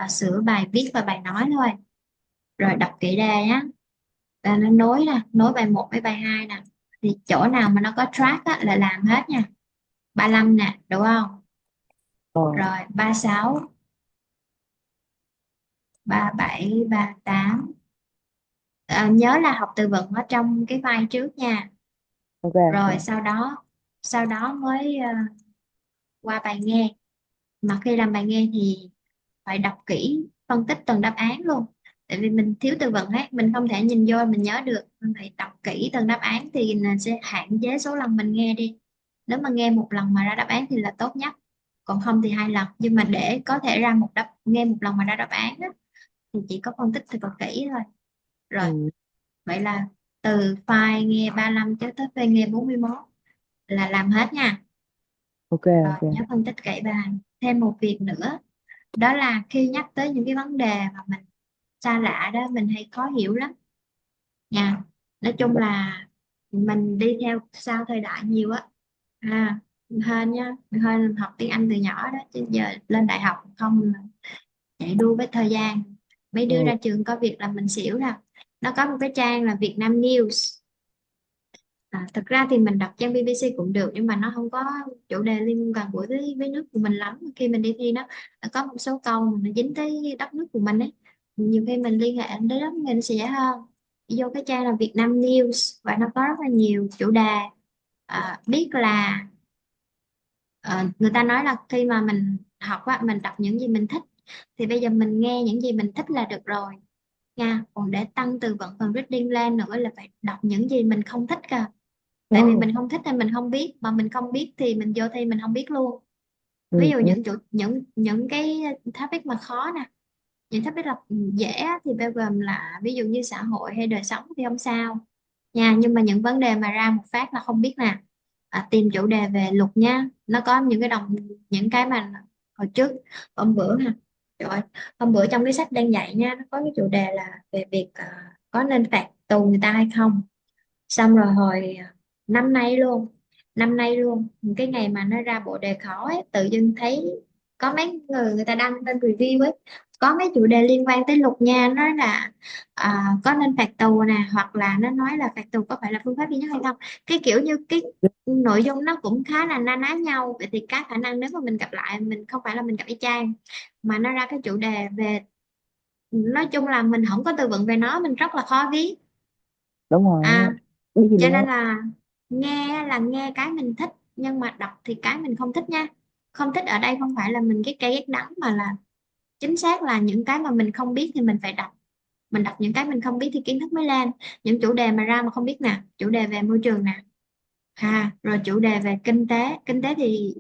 sửa bài viết và bài nói thôi. Rồi đọc kỹ đề nhá, là nó nối nè, nối bài một với bài 2 nè, thì chỗ nào mà nó có track á, là làm hết nha. 35 nè, đúng không? Ờ. Rồi 36, 37, 38. Nhớ là học từ vựng ở trong cái file trước nha. Ok. Rồi Ok. sau đó mới qua bài nghe. Mà khi làm bài nghe thì phải đọc kỹ phân tích từng đáp án luôn, tại vì mình thiếu từ vựng ấy, mình không thể nhìn vô mình nhớ được, mình phải đọc kỹ từng đáp án thì mình sẽ hạn chế số lần mình nghe đi. Nếu mà nghe một lần mà ra đáp án thì là tốt nhất, còn không thì 2 lần, nhưng mà để có thể ra nghe một lần mà ra đáp án á, thì chỉ có phân tích thì thật kỹ thôi. Rồi, Ừ. vậy là từ file nghe 35 cho tới file nghe 41 là làm hết nha. Ok. Rồi Ok. nhớ phân tích kỹ bài. Thêm một việc nữa, đó là khi nhắc tới những cái vấn đề mà mình xa lạ đó, mình hay khó hiểu lắm nha. Nói chung là mình đi theo sau thời đại nhiều á, à hên nhá, hên học tiếng Anh từ nhỏ đó, chứ giờ lên đại học không là chạy đua với thời gian. Mấy đứa Ừ. ra trường có việc là mình xỉu đâu. Nó có một cái trang là Việt Nam News. Thực ra thì mình đọc trang BBC cũng được, nhưng mà nó không có chủ đề liên quan với nước của mình lắm. Khi mình đi thi nó có một số câu mà nó dính tới đất nước của mình ấy, nhiều khi mình liên hệ đến đó mình sẽ dễ hơn. Vô cái trang là Việt Nam News và nó có rất là nhiều chủ đề. Biết là người ta nói là khi mà mình học á, mình đọc những gì mình thích, thì bây giờ mình nghe những gì mình thích là được rồi nha. Còn để tăng từ vựng phần reading lên nữa là phải đọc những gì mình không thích cơ, tại vì Ừ. mình không thích thì mình không biết, mà mình không biết thì mình vô thi mình không biết luôn. Ví Ừ. dụ Ừ. những cái topic mà khó nè, những topic là dễ á, thì bao gồm là ví dụ như xã hội hay đời sống thì không sao nha, nhưng mà những vấn đề mà ra một phát là không biết nè, tìm chủ đề về luật nha. Nó có những cái mà hồi trước, hôm bữa ha, trời ơi, hôm bữa trong cái sách đang dạy nha, nó có cái chủ đề là về việc có nên phạt tù người ta hay không. Xong rồi hồi năm nay luôn cái ngày mà nó ra bộ đề khó ấy, tự dưng thấy có mấy người người ta đăng lên review ấy, có mấy chủ đề liên quan tới luật nha, nói là có nên phạt tù nè, hoặc là nó nói là phạt tù có phải là phương pháp duy nhất hay không, cái kiểu như cái nội dung nó cũng khá là na ná nhau. Vậy thì cái khả năng nếu mà mình gặp lại, mình không phải là mình gặp y chang, mà nó ra cái chủ đề về, nói chung là mình không có từ vựng về nó, mình rất là khó viết. Đúng rồi á. à Biết gì cho luôn á. nên là nghe cái mình thích, nhưng mà đọc thì cái mình không thích nha. Không thích ở đây không phải là mình cái cây ghét đắng, mà là chính xác là những cái mà mình không biết thì mình phải đọc. Mình đọc những cái mình không biết thì kiến thức mới lên. Những chủ đề mà ra mà không biết nè, chủ đề về môi trường nè, rồi chủ đề về kinh tế. Kinh tế thì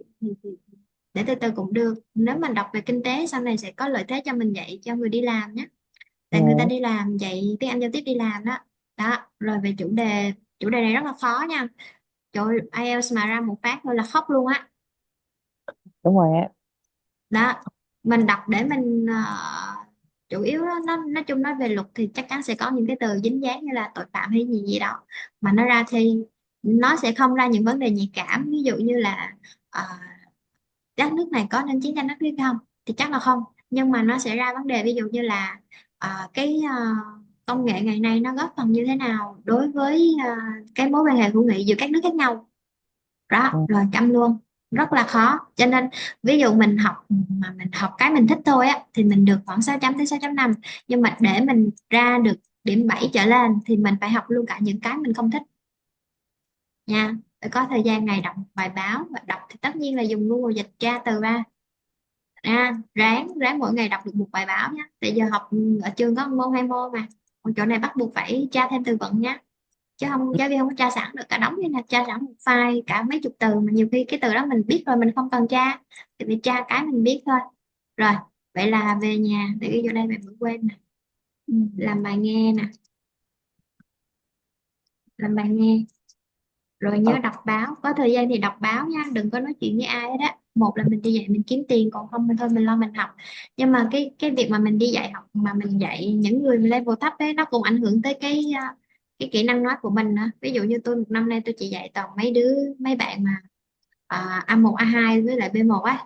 để từ từ cũng được, nếu mình đọc về kinh tế sau này sẽ có lợi thế cho mình dạy cho người đi làm nhé, tại người ta Dạ. đi làm dạy tiếng Anh giao tiếp đi làm đó. Đó, rồi về chủ đề này rất là khó nha. Trời ơi, IELTS mà ra một phát thôi là khóc luôn á. Đúng rồi á. Đó, mình đọc để mình chủ yếu đó, nó nói chung nói về luật thì chắc chắn sẽ có những cái từ dính dáng như là tội phạm hay gì gì đó, mà nó ra thì nó sẽ không ra những vấn đề nhạy cảm, ví dụ như là ờ, đất nước này có nên chiến tranh đất nước không, thì chắc là không. Nhưng mà nó sẽ ra vấn đề ví dụ như là công nghệ ngày nay nó góp phần như thế nào đối với cái mối quan hệ hữu nghị giữa các nước khác nhau. Ừ. Đó, rồi chăm luôn, rất là khó. Cho nên ví dụ mình học mà mình học cái mình thích thôi á thì mình được khoảng 6 chấm tới 6,5. Nhưng mà để mình ra được điểm 7 trở lên thì mình phải học luôn cả những cái mình không thích nha. Phải có thời gian ngày đọc một bài báo, và đọc thì tất nhiên là dùng Google dịch tra từ ra. Ráng ráng mỗi ngày đọc được một bài báo nhé, tại giờ học ở trường có 1 môn 2 môn mà, còn chỗ này bắt buộc phải tra thêm từ vựng nhé, chứ không giáo viên không có tra sẵn được cả đống, như là tra sẵn một file cả mấy chục từ mà nhiều khi cái từ đó mình biết rồi mình không cần tra, thì phải tra cái mình biết thôi. Rồi, vậy là về nhà để ghi vô đây, mày bữa quên nè. Làm bài nghe nè, làm bài nghe, rồi Ờ, nhớ đọc báo, có thời gian thì đọc báo nha, đừng có nói chuyện với ai hết á. Một là mình đi dạy mình kiếm tiền, còn không mình thôi mình lo mình học. Nhưng mà cái việc mà mình đi dạy học mà mình dạy những người level thấp ấy, nó cũng ảnh hưởng tới cái kỹ năng nói của mình nữa. Ví dụ như tôi một năm nay tôi chỉ dạy toàn mấy bạn mà A1 A2 với lại B1 á,